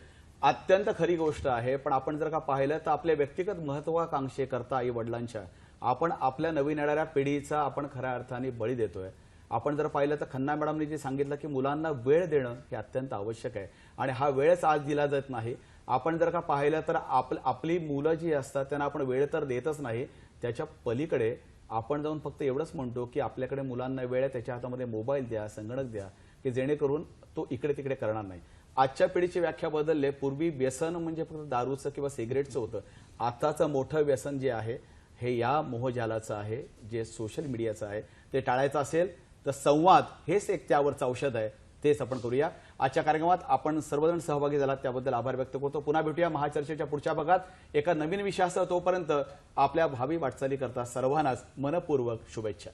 अत्यंत खरी गोष्ट आहे। पण आपण जर का पाहिलं तर आपल्या व्यक्तिगत महत्वाकांक्षेकरता आई वडिलांच्या आपण आपल्या नवीन येणाऱ्या पिढीचा आपण खऱ्या अर्थाने बळी देतोय। आपण जर पाहिलं तर खन्ना मॅडमनी जे सांगितलं की मुलांना वेळ देणं हे अत्यंत आवश्यक आहे, आणि हा वेळच आज दिला जात नाही। आपण जर का पाहिलं तर आपली मुलं जी असतात त्यांना आपण वेळ तर देतच नाही, त्याच्या पलीकडे आपण जाऊन फक्त एवढंच म्हणतो की आपल्याकडे मुलांना वेळ आहे, त्याच्या हातामध्ये मोबाईल द्या, संगणक द्या, की जेणेकरून तो इकडे तिकडे करणार नाही। आजच्या पिढीची व्याख्या बदलले। पूर्वी व्यसन म्हणजे फक्त दारूचं किंवा सिगरेटचं होतं, आताचं मोठं व्यसन जे आहे हे या मोहजालाचं आहे, जे सोशल मीडियाचं आहे। ते टाळायचं असेल तर संवाद हेच एक त्यावरचं औषध आहे, तेच आपण करूया। आजच्या कार्यक्रमात आपण सर्वजण सहभागी झालात त्याबद्दल आभार व्यक्त करतो। पुन्हा भेटूया महाचर्चेच्या पुढच्या भागात एका नवीन विषयासह। तोपर्यंत आपल्या भावी वाटचाली करता सर्वांनाच मनपूर्वक शुभेच्छा।